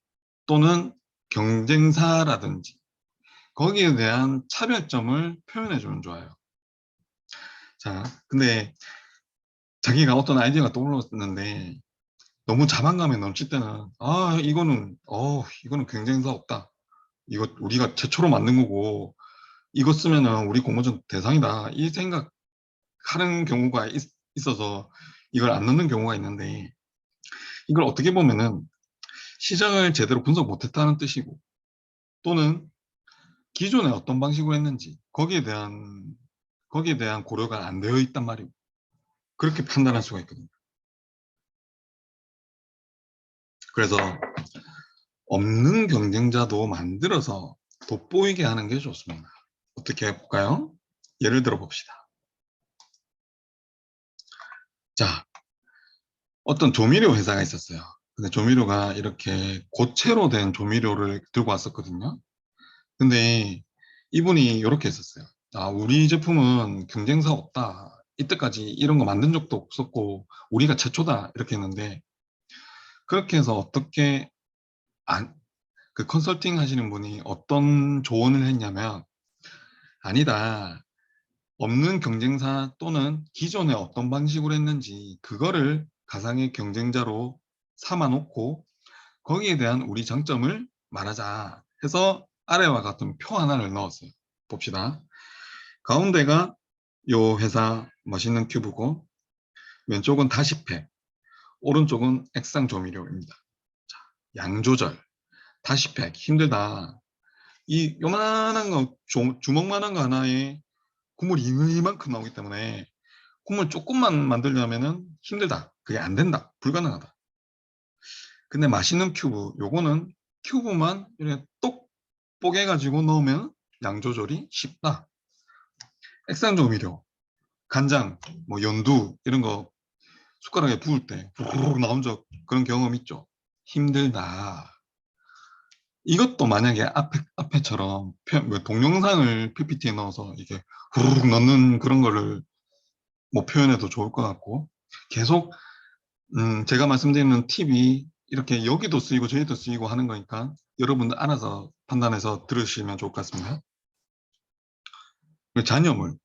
또는 경쟁사라든지 거기에 대한 차별점을 표현해 주면 좋아요. 자, 근데 자기가 어떤 아이디어가 떠올랐는데 너무 자만감에 넘칠 때는 이거는 경쟁사 없다. 이거 우리가 최초로 만든 거고 이거 쓰면은 우리 공모전 대상이다. 이 생각하는 경우가 있어서 이걸 안 넣는 경우가 있는데 이걸 어떻게 보면은 시장을 제대로 분석 못했다는 뜻이고 또는 기존에 어떤 방식으로 했는지 거기에 대한 고려가 안 되어 있단 말이고 그렇게 판단할 수가 있거든요. 그래서 없는 경쟁자도 만들어서 돋보이게 하는 게 좋습니다. 어떻게 해볼까요? 예를 들어 봅시다. 자, 어떤 조미료 회사가 있었어요. 근데 조미료가 이렇게 고체로 된 조미료를 들고 왔었거든요. 근데 이분이 이렇게 했었어요. 우리 제품은 경쟁사 없다. 이때까지 이런 거 만든 적도 없었고 우리가 최초다. 이렇게 했는데 그렇게 해서 어떻게 그 컨설팅 하시는 분이 어떤 조언을 했냐면 아니다. 없는 경쟁사 또는 기존에 어떤 방식으로 했는지 그거를 가상의 경쟁자로 삼아 놓고 거기에 대한 우리 장점을 말하자 해서 아래와 같은 표 하나를 넣었어요. 봅시다. 가운데가 요 회사 맛있는 큐브고 왼쪽은 다시팩, 오른쪽은 액상 조미료입니다. 자, 양 조절, 다시팩 힘들다. 이 요만한 거 주먹만한 거 하나에 국물이 이만큼 나오기 때문에 국물 조금만 만들려면은 힘들다. 그게 안 된다. 불가능하다. 근데 맛있는 큐브, 요거는 큐브만 이렇게 똑 뽀개가지고 넣으면 양 조절이 쉽다. 액상 조미료, 간장, 뭐 연두 이런 거 숟가락에 부을 때 후루룩 나온 적 그런 경험 있죠. 힘들다. 이것도 만약에 앞에처럼 뭐 동영상을 PPT에 넣어서 이게 후루룩 넣는 그런 거를 뭐 표현해도 좋을 것 같고 계속 제가 말씀드리는 팁이 이렇게 여기도 쓰이고 저기도 쓰이고 하는 거니까 여러분들 알아서 판단해서 들으시면 좋을 것 같습니다. 잔여물.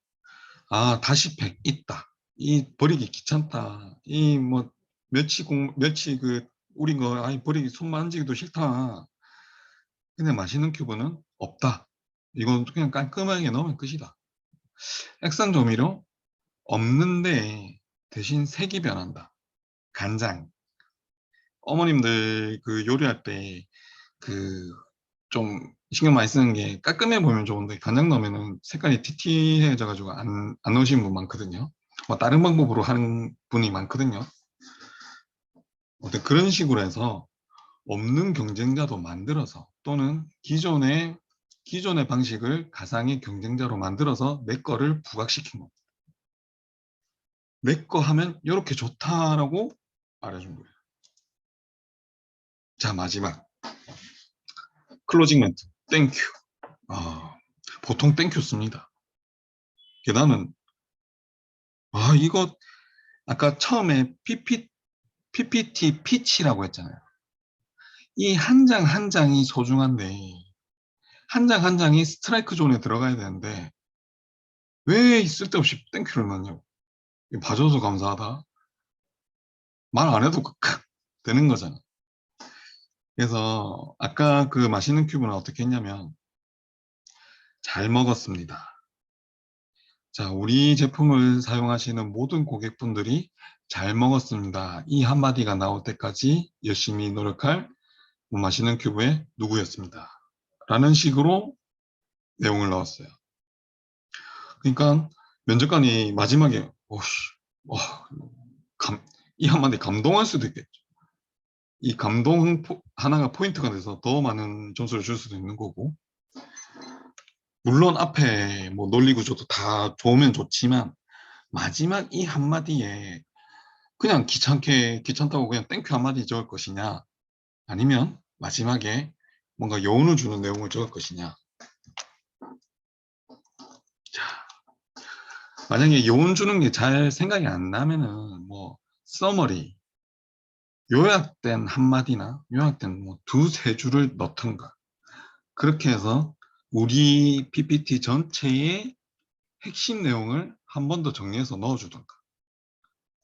다시 백 있다. 이 버리기 귀찮다. 이 뭐 멸치 그 우린 거 버리기 손 만지기도 싫다. 근데 맛있는 큐브는 없다. 이건 그냥 깔끔하게 넣으면 끝이다. 액상 조미료 없는데 대신 색이 변한다. 간장. 어머님들 그 요리할 때 그 좀 신경 많이 쓰는 게 깔끔해 보면 좋은데 간장 넣으면은 색깔이 티티해져 가지고 안 넣으시는 분 많거든요. 뭐 다른 방법으로 하는 분이 많거든요. 그런 식으로 해서 없는 경쟁자도 만들어서 또는 기존의 방식을 가상의 경쟁자로 만들어서 내 거를 부각시킨 겁니다. 내 거 하면 이렇게 좋다라고 말해준 거예요. 자, 마지막 클로징 멘트. 땡큐. 보통 땡큐 씁니다. 나는 이거 아까 처음에 PPT 피치라고 했잖아요. 이 한 장 한 장이 소중한데 한 장 한 장이 스트라이크 존에 들어가야 되는데 왜 쓸데없이 땡큐를 넣냐고. 봐줘서 감사하다. 말 안 해도 되는 거잖아. 그래서 아까 그 맛있는 큐브는 어떻게 했냐면 잘 먹었습니다. 자, 우리 제품을 사용하시는 모든 고객분들이 잘 먹었습니다. 이 한마디가 나올 때까지 열심히 노력할 맛있는 큐브의 누구였습니다. 라는 식으로 내용을 넣었어요. 그러니까 면접관이 마지막에 이 한마디 감동할 수도 있겠죠. 이 감동 하나가 포인트가 돼서 더 많은 점수를 줄 수도 있는 거고 물론 앞에 뭐 논리 구조도 다 좋으면 좋지만 마지막 이 한마디에 그냥 귀찮다고 그냥 땡큐 한마디 적을 것이냐, 아니면 마지막에 뭔가 여운을 주는 내용을 적을 것이냐. 자, 만약에 여운 주는 게 잘 생각이 안 나면은 뭐 서머리, 요약된 한마디나 요약된 뭐 두세 줄을 넣던가, 그렇게 해서 우리 PPT 전체의 핵심 내용을 한 번 더 정리해서 넣어주던가,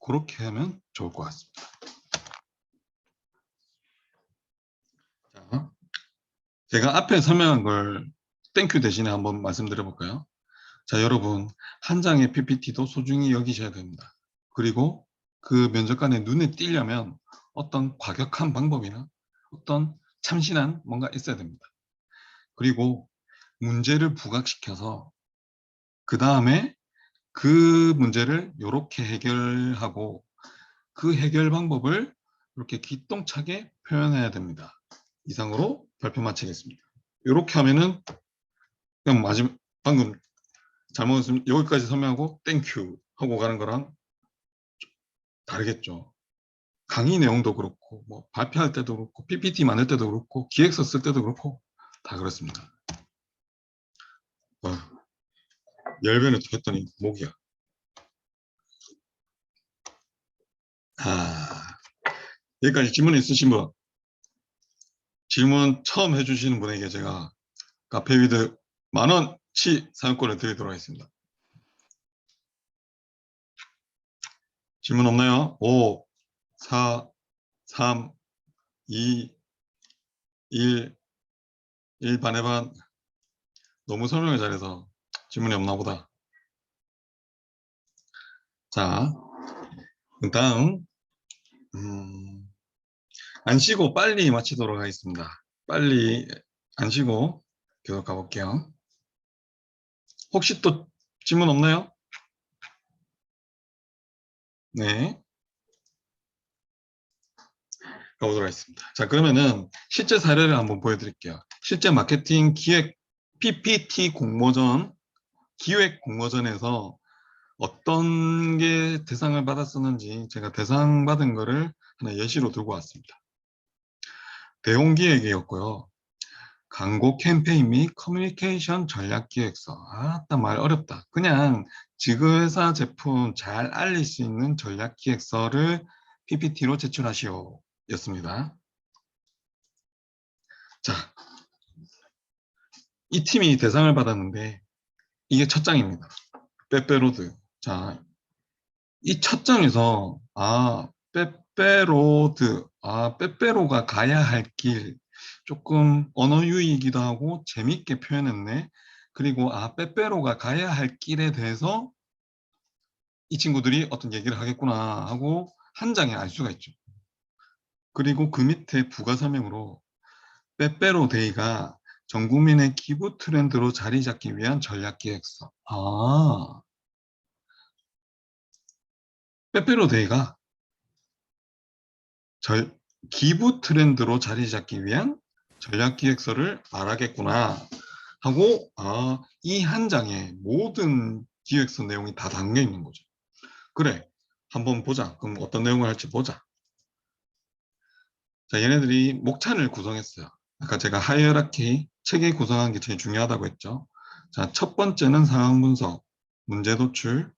그렇게 하면 좋을 것 같습니다. 자, 제가 앞에 설명한 걸 땡큐 대신에 한번 말씀드려 볼까요? 자, 여러분, 한 장의 PPT도 소중히 여기셔야 됩니다. 그리고 그 면접관의 눈에 띄려면 어떤 과격한 방법이나 어떤 참신한 뭔가 있어야 됩니다. 그리고 문제를 부각시켜서 그 다음에 그 문제를 이렇게 해결하고 그 해결 방법을 이렇게 기똥차게 표현해야 됩니다. 이상으로 발표 마치겠습니다. 이렇게 하면은 그냥 마지막 방금 잘못했으면 여기까지 설명하고 땡큐 하고 가는 거랑 다르겠죠. 강의 내용도 그렇고 뭐 발표할 때도 그렇고 PPT 만들 때도 그렇고 기획서 쓸 때도 그렇고 다 그렇습니다. 열변을 토했더니 목이야. 여기까지 질문 있으신 분, 질문 처음 해주시는 분에게 제가 카페위드 10,000원치 사용권을 드리도록 하겠습니다. 질문 없나요? 5, 4, 3, 2, 1, 1 반의 반. 너무 설명을 잘해서 질문이 없나 보다. 자, 다음 안 쉬고 빨리 마치도록 하겠습니다. 빨리 안 쉬고 계속 가볼게요. 혹시 또 질문 없나요? 네, 가보도록 하겠습니다. 자, 그러면은 실제 사례를 한번 보여드릴게요. 실제 마케팅 기획 PPT 공모전, 기획 공모전에서 어떤 게 대상을 받았었는지 제가 대상 받은 거를 하나 예시로 들고 왔습니다. 대홍기획이었고요. 광고 캠페인 및 커뮤니케이션 전략 기획서. 아따, 말 어렵다. 그냥 지그회사 제품 잘 알릴 수 있는 전략 기획서를 PPT로 제출하시오 였습니다. 자, 이 팀이 대상을 받았는데 이게 첫 장입니다. 빼빼로드. 자, 이 첫 장에서 빼빼로드, 빼빼로가 가야 할 길, 조금 언어 유희이기도 하고 재밌게 표현했네. 그리고 빼빼로가 가야 할 길에 대해서 이 친구들이 어떤 얘기를 하겠구나 하고 한 장에 알 수가 있죠. 그리고 그 밑에 부가 설명으로 빼빼로 데이가 전 국민의 기부 트렌드로 자리 잡기 위한 전략 기획서. 빼빼로 데이가 기부 트렌드로 자리 잡기 위한 전략 기획서를 말하겠구나 하고, 이 한 장에 모든 기획서 내용이 다 담겨 있는 거죠. 그래, 한번 보자. 그럼 어떤 내용을 할지 보자. 자, 얘네들이 목차를 구성했어요. 아까 제가 하이어라키 체계 구성하는 게 제일 중요하다고 했죠. 자, 첫 번째는 상황 분석, 문제 도출,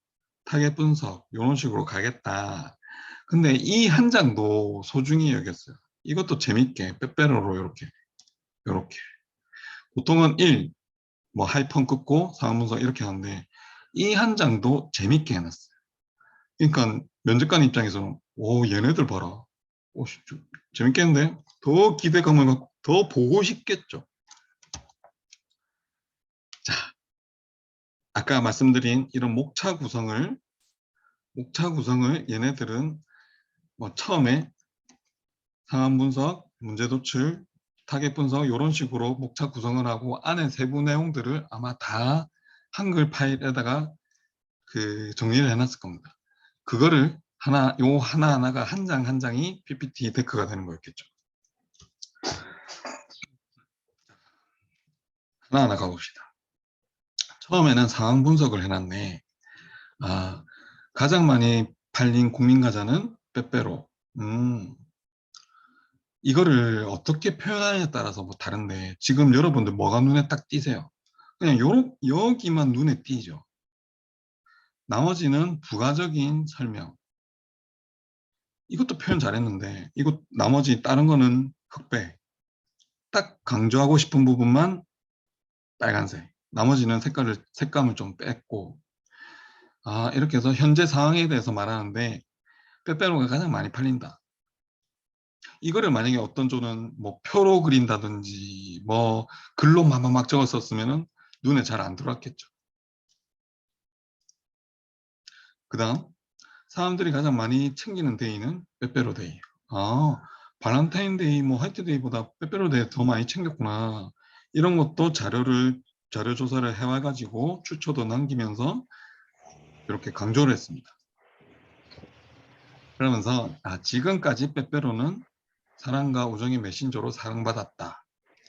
타겟 분석, 이런 식으로 가겠다. 근데 이 한 장도 소중히 여겼어요. 이것도 재밌게 빼빼로로 이렇게. 보통은 1, 뭐 하이펀 끊고 상황 분석 이렇게 하는데 이 한 장도 재밌게 해놨어요. 그러니까 면접관 입장에서는 얘네들 봐라. 재밌겠는데? 더 기대감을 갖고 더 보고 싶겠죠. 자, 아까 말씀드린 이런 목차 구성을 얘네들은 뭐 처음에 상황 분석, 문제 도출, 타겟 분석 이런 식으로 목차 구성을 하고 안에 세부 내용들을 아마 다 한글 파일에다가 정리를 해놨을 겁니다. 그거를 하나하나가 한 장 한 장이 PPT 데크가 되는 거였겠죠. 하나하나 가봅시다. 처음에는 상황 분석을 해놨네. 아, 가장 많이 팔린 국민과자는 빼빼로. 음, 이거를 어떻게 표현하느냐에 따라서 뭐 다른데, 지금 여러분들 뭐가 눈에 딱 띄세요? 그냥 여기만 눈에 띄죠. 나머지는 부가적인 설명. 이것도 표현 잘했는데, 이거 나머지 다른 거는 흑백. 딱 강조하고 싶은 부분만 빨간색. 나머지는 색감을 좀 뺐고, 아, 이렇게 해서 현재 상황에 대해서 말하는데, 빼빼로가 가장 많이 팔린다. 이거를 만약에 어떤 조는 뭐 표로 그린다든지, 뭐 글로 막 적었었으면은 눈에 잘 안 들어왔겠죠. 그 다음, 사람들이 가장 많이 챙기는 데이는 빼빼로 데이. 아, 발렌타인데이, 뭐 화이트데이보다 빼빼로 데이 더 많이 챙겼구나. 이런 것도 자료 조사를 해와가지고 추초도 남기면서 이렇게 강조를 했습니다. 그러면서 지금까지 빼빼로는 사랑과 우정의 메신저로 사랑받았다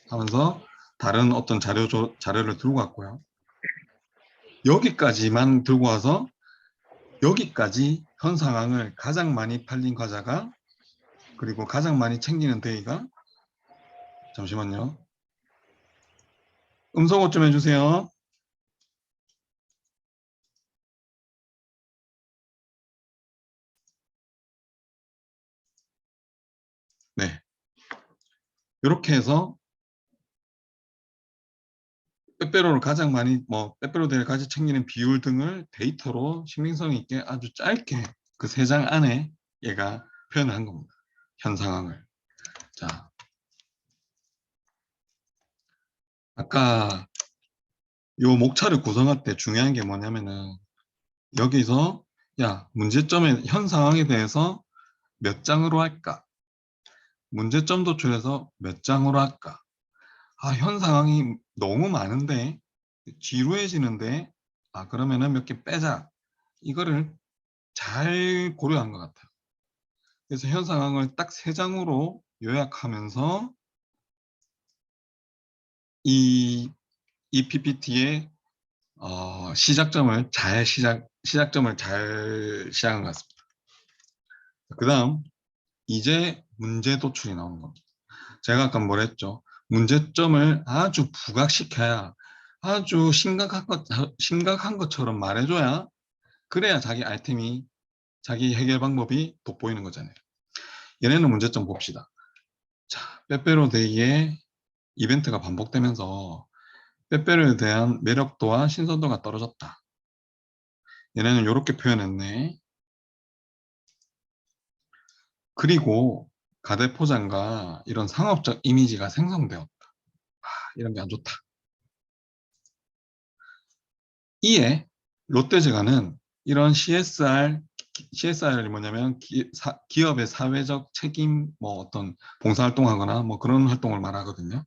하면서 다른 어떤 자료를 들고 왔고요. 여기까지만 들고 와서 여기까지 현 상황을 가장 많이 팔린 과자가 그리고 가장 많이 챙기는 데이가 잠시만요. 음성어 좀 해주세요. 네. 이렇게 해서 빼빼로를 가장 많이 빼빼로 데이를 가장 챙기는 비율 등을 데이터로 신빙성 있게 아주 짧게 그 3장 안에 얘가 표현을 한 겁니다. 현 상황을. 자, 아까 요 목차를 구성할 때 중요한 게 뭐냐면은 여기서 문제점의 현 상황에 대해서 몇 장으로 할까? 문제점 도출해서 몇 장으로 할까? 현 상황이 너무 많은데 지루해지는데 그러면은 몇 개 빼자. 이거를 잘 고려한 것 같아요. 그래서 현 상황을 딱 3장으로 요약하면서 이 PPT의 시작점을 잘 시작한 것 같습니다. 그 다음, 이제 문제 도출이 나오는 겁니다. 제가 아까 뭐랬죠? 문제점을 아주 부각시켜야 아주 심각한 것처럼 말해줘야 그래야 자기 해결 방법이 돋보이는 거잖아요. 얘네는 문제점 봅시다. 자, 빼빼로데이의 이벤트가 반복되면서 빼빼로에 대한 매력도와 신선도가 떨어졌다. 얘네는 이렇게 표현했네. 그리고 가대포장과 이런 상업적 이미지가 생성되었다. 이런 게 안 좋다. 이에 롯데제과는 이런 CSR이 뭐냐면 기업의 사회적 책임 어떤 봉사활동하거나 그런 활동을 말하거든요.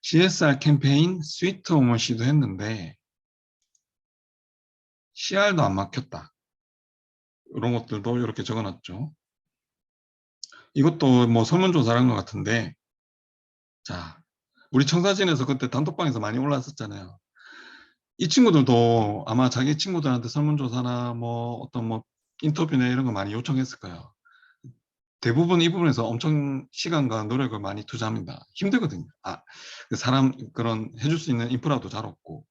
CSR 캠페인 스위트홈을 시도했는데 CR도 안 막혔다. 이런 것들도 이렇게 적어놨죠. 이것도 설문조사를 한 것 같은데, 자, 우리 청사진에서 그때 단톡방에서 많이 올라왔었잖아요. 이 친구들도 아마 자기 친구들한테 설문조사나 어떤 인터뷰나 이런 거 많이 요청했을 거예요. 대부분 이 부분에서 엄청 시간과 노력을 많이 투자합니다. 힘들거든요. 사람 그런 해줄 수 있는 인프라도 잘 없고.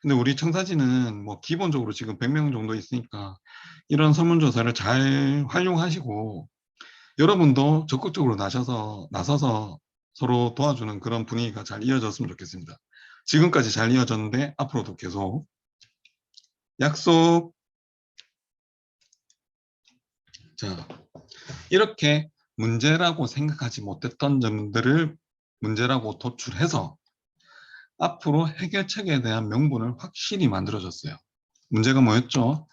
근데 우리 청사진은 기본적으로 지금 100명 정도 있으니까 이런 설문조사를 잘 활용하시고 여러분도 적극적으로 나서서 서로 도와주는 그런 분위기가 잘 이어졌으면 좋겠습니다. 지금까지 잘 이어졌는데 앞으로도 계속 약속. 자, 이렇게 문제라고 생각하지 못했던 점들을 문제라고 도출해서 앞으로 해결책에 대한 명분을 확실히 만들어줬어요. 문제가 뭐였죠?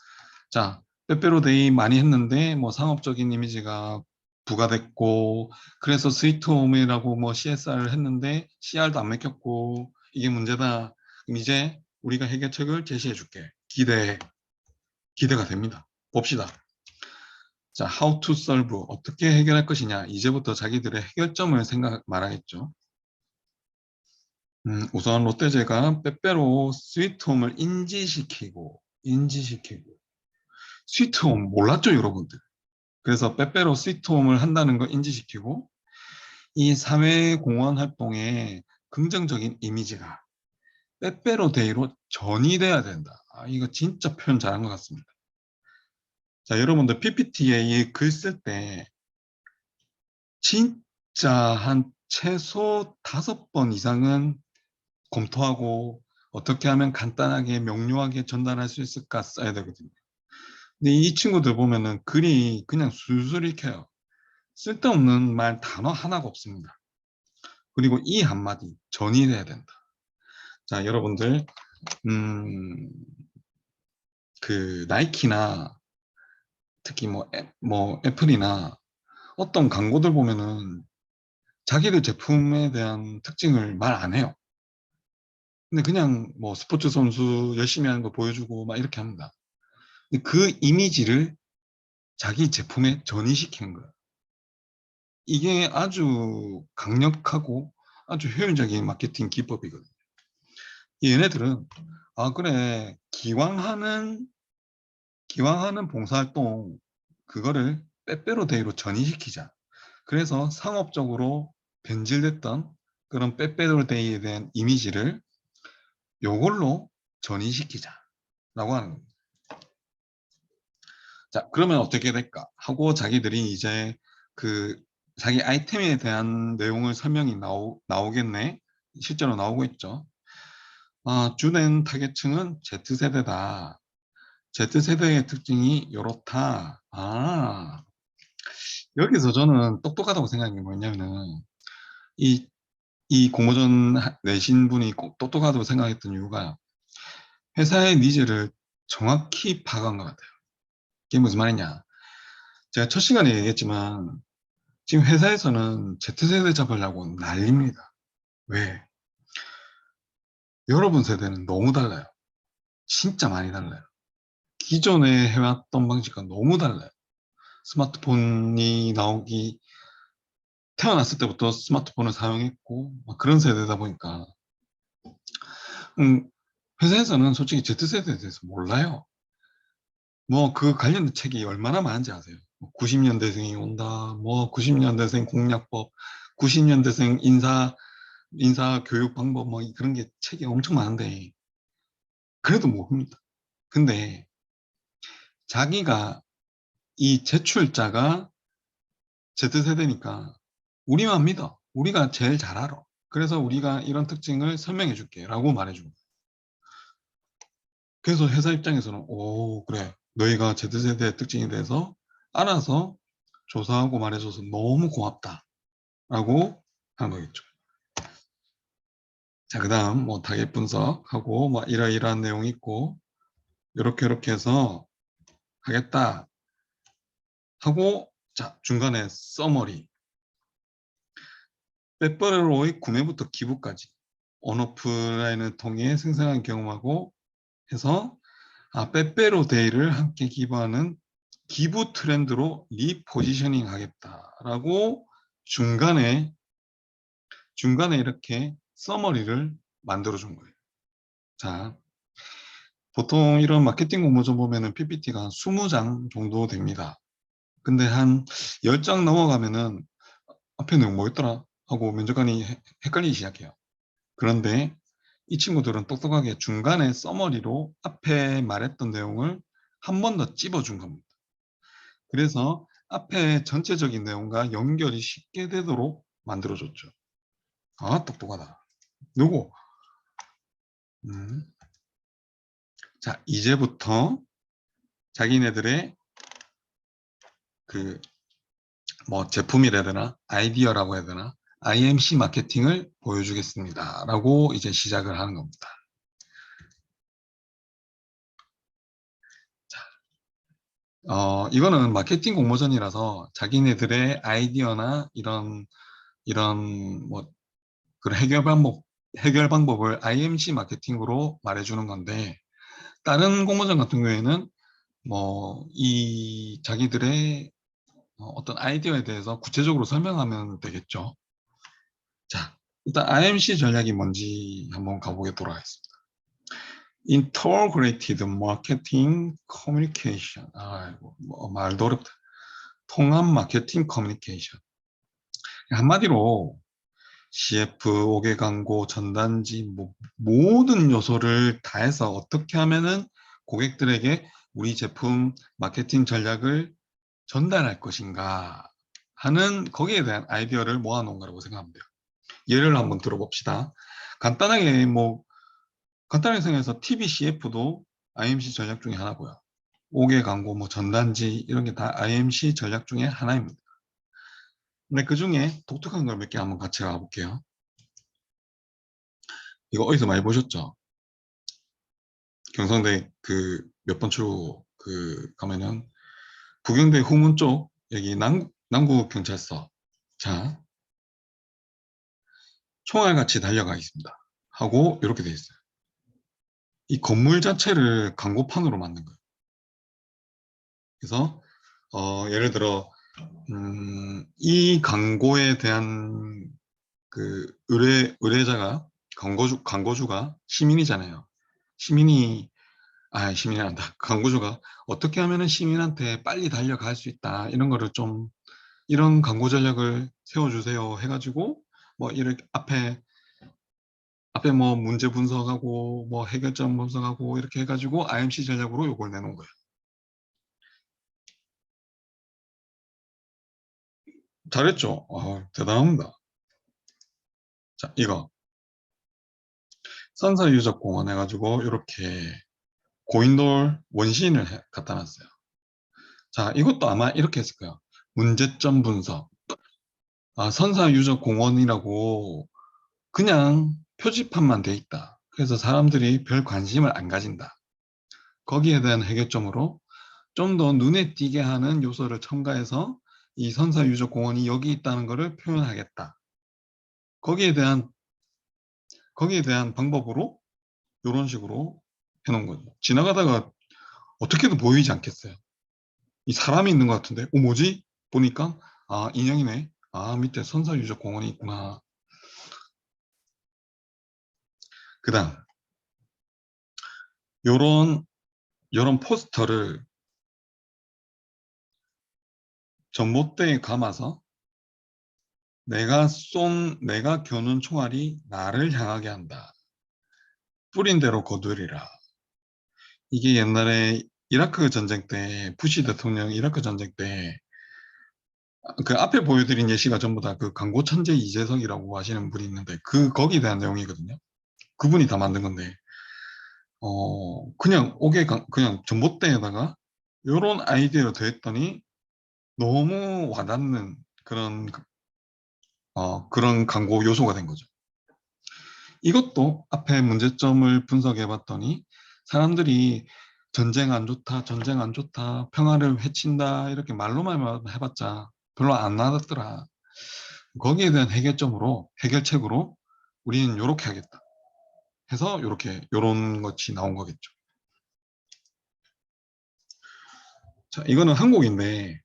자, 빼빼로데이 많이 했는데 상업적인 이미지가 부과됐고 그래서 스위트홈이라고 CSR을 했는데 CR도 안 맥혔고 이게 문제다. 그럼 이제 우리가 해결책을 제시해 줄게. 기대가 됩니다. 봅시다. 자, how to solve 어떻게 해결할 것이냐. 이제부터 자기들의 해결점을 말하겠죠. 우선 롯데제가 빼빼로 스위트홈을 인지시키고 스위트홈 몰랐죠, 여러분들? 그래서 빼빼로 스위트홈을 한다는 거 인지시키고 이 사회공헌 활동의 긍정적인 이미지가 빼빼로 데이로 전이돼야 된다. 이거 진짜 표현 잘한 것 같습니다. 자, 여러분들 PPT에 이 글 쓸 때 진짜 한 최소 5번 이상은 검토하고 어떻게 하면 간단하게 명료하게 전달할 수 있을까 써야 되거든요. 근데 이 친구들 보면은 글이 그냥 술술 읽혀요. 쓸데없는 말 단어 하나가 없습니다. 그리고 이 한마디 전이돼야 된다. 자, 여러분들 그 나이키나 특히 뭐 애플이나 어떤 광고들 보면은 자기들 제품에 대한 특징을 말 안 해요. 근데 그냥 뭐 스포츠 선수 열심히 하는 거 보여주고 막 이렇게 합니다. 근데 그 이미지를 자기 제품에 전이시키는 거예요. 이게 아주 강력하고 아주 효율적인 마케팅 기법이거든요. 얘네들은 그래, 기왕하는 봉사활동 그거를 빼빼로 데이로 전이시키자. 그래서 상업적으로 변질됐던 그런 빼빼로 데이에 대한 이미지를 요걸로 전이시키자라고 하는 겁니다. 자, 그러면 어떻게 될까? 하고 자기들이 이제 그 자기 아이템에 대한 내용을 설명이 나오겠네. 실제로 나오고 있죠. 주된 타겟층은 Z세대다. Z세대의 특징이 이렇다. 여기서 저는 똑똑하다고 생각한 게 뭐냐면은 이, 이 공모전 내신 분이 꼭 똑똑하다고 생각했던 이유가 회사의 니즈를 정확히 파악한 것 같아요. 이게 무슨 말이냐? 제가 첫 시간에 얘기했지만 지금 회사에서는 Z세대 잡으려고 난립니다. 왜? 여러분 세대는 너무 달라요. 진짜 많이 달라요. 기존에 해왔던 방식과 너무 달라요. 스마트폰이 나오기 태어났을 때부터 스마트폰을 사용했고 막 그런 세대다 보니까 회사에서는 솔직히 Z세대에 대해서 몰라요. 뭐 그 관련된 책이 얼마나 많은지 아세요? 90년대생이 온다, 뭐 90년대생 공략법, 90년대생 인사 교육 방법 뭐 그런 게 책이 엄청 많은데 그래도 모릅니다. 근데 자기가 이 제출자가 Z세대니까 우리만 믿어. 우리가 제일 잘 알아. 그래서 우리가 이런 특징을 설명해 줄게 라고 말해주고 그래서 회사 입장에서는 오 그래 너희가 Z세대의 특징에 대해서 알아서 조사하고 말해줘서 너무 고맙다 라고 하는 거겠죠. 자, 그 다음 뭐 타겟 분석하고 뭐 이러이러한 내용이 있고 이렇게 해서 하겠다 하고 자 중간에 서머리 빼빼로의 구매부터 기부까지 온오프라인을 통해 생생한 경험하고 해서 빼빼로 데이를 함께 기부하는 기부 트렌드로 리포지셔닝 하겠다라고 중간에 이렇게 서머리를 만들어 준 거예요. 자, 보통 이런 마케팅 공모전 보면은 PPT가 한 20장 정도 됩니다. 근데 한 10장 넘어가면은 앞에 내용 뭐였더라? 하고 면접관이 헷갈리기 시작해요. 그런데 이 친구들은 똑똑하게 중간에 서머리로 앞에 말했던 내용을 한 번 더 찝어준 겁니다. 그래서 앞에 전체적인 내용과 연결이 쉽게 되도록 만들어줬죠. 똑똑하다. 누구? 음. 자, 이제부터 자기네들의 그 뭐 제품이라 해야 되나 아이디어라고 해야 되나 IMC 마케팅을 보여주겠습니다 라고 이제 시작을 하는 겁니다. 이거는 마케팅 공모전이라서 자기네들의 아이디어나 이런 뭐 그런 해결 방법을 IMC 마케팅으로 말해주는 건데 다른 공모전 같은 경우에는 뭐 이 자기들의 어떤 아이디어에 대해서 구체적으로 설명하면 되겠죠. 자, 일단 IMC 전략이 뭔지 한번 가보도록 하겠습니다. Integrated Marketing Communication. 아이고, 말도 어렵다. 통합 마케팅 커뮤니케이션. 한마디로 CF, 5개 광고, 전단지, 모든 요소를 다해서 어떻게 하면은 고객들에게 우리 제품 마케팅 전략을 전달할 것인가 하는 거기에 대한 아이디어를 모아놓은 거라고 생각하면 돼요. 예를 한번 들어봅시다. 간단하게 간단하게 생각해서 TV CF도 IMC 전략 중에 하나고요. 5개 광고, 전단지 이런 게 다 IMC 전략 중에 하나입니다. 근데 그 중에 독특한 걸 몇 개 한번 같이 가볼게요. 이거 어디서 많이 보셨죠? 경상대 그 몇 번 출구 가면은 부경대 후문 쪽 여기 남구 경찰서 자 총알같이 달려가 있습니다. 하고 이렇게 돼 있어요. 이 건물 자체를 광고판으로 만든 거예요. 그래서 예를 들어 이 광고에 대한 그 의뢰자가 광고주가 시민이잖아요. 시민이 한다. 광고주가 어떻게 하면은 시민한테 빨리 달려갈 수 있다. 이런 거를 좀 이런 광고 전략을 세워주세요. 해가지고 이렇게 앞에 문제 분석하고 해결점 분석하고 이렇게 해가지고 IMC 전략으로 요걸 내놓은 거예요. 잘했죠? 대단합니다. 자, 이거 선사유적공원 해가지고 이렇게 고인돌 원시인을 갖다 놨어요. 자, 이것도 아마 이렇게 했을 거예요. 문제점 분석. 선사유적공원이라고 그냥 표지판만 돼 있다. 그래서 사람들이 별 관심을 안 가진다. 거기에 대한 해결점으로 좀 더 눈에 띄게 하는 요소를 첨가해서 이 선사유적공원이 여기 있다는 것을 표현하겠다. 거기에 대한 방법으로 이런 식으로 해놓은 거죠. 지나가다가 어떻게든 보이지 않겠어요. 이 사람이 있는 것 같은데, 뭐지? 보니까 인형이네. 밑에 선사유적공원이 있구나. 그 다음 요런 포스터를 전봇대에 감아서 내가 겨눈 총알이 나를 향하게 한다. 뿌린 대로 거두리라. 이게 옛날에 이라크 전쟁 때 부시 대통령 이라크 전쟁 때 그 앞에 보여드린 예시가 전부 다 그 광고 천재 이재석이라고 하시는 분이 있는데 거기에 대한 내용이거든요. 그분이 다 만든 건데 그냥 전봇대에다가 요런 아이디어를 더했더니 너무 와닿는 그런 광고 요소가 된 거죠. 이것도 앞에 문제점을 분석해 봤더니 사람들이 전쟁 안 좋다, 전쟁 안 좋다, 평화를 해친다 이렇게 말로만 해봤자 별로 안 와닿더라. 거기에 대한 해결책으로 우리는 이렇게 하겠다 해서 요런 것이 나온 거겠죠. 자, 이거는 한국인데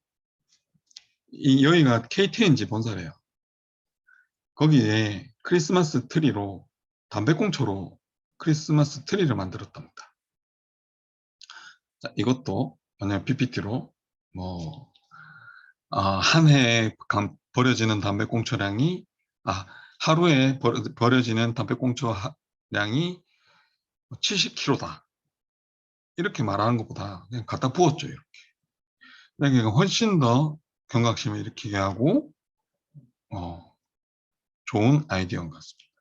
여기가 KTNG 본사래요. 거기에 크리스마스 트리로 담배꽁초로 크리스마스 트리를 만들었답니다. 자, 이것도 만약 PPT로 한 해에 버려지는 담배꽁초량이 하루에 버려지는 담배꽁초량이 70kg다. 이렇게 말하는 것보다 그냥 갖다 부었죠. 이렇게. 그러니까 훨씬 더 경각심을 일으키게 하고 좋은 아이디어인 것 같습니다.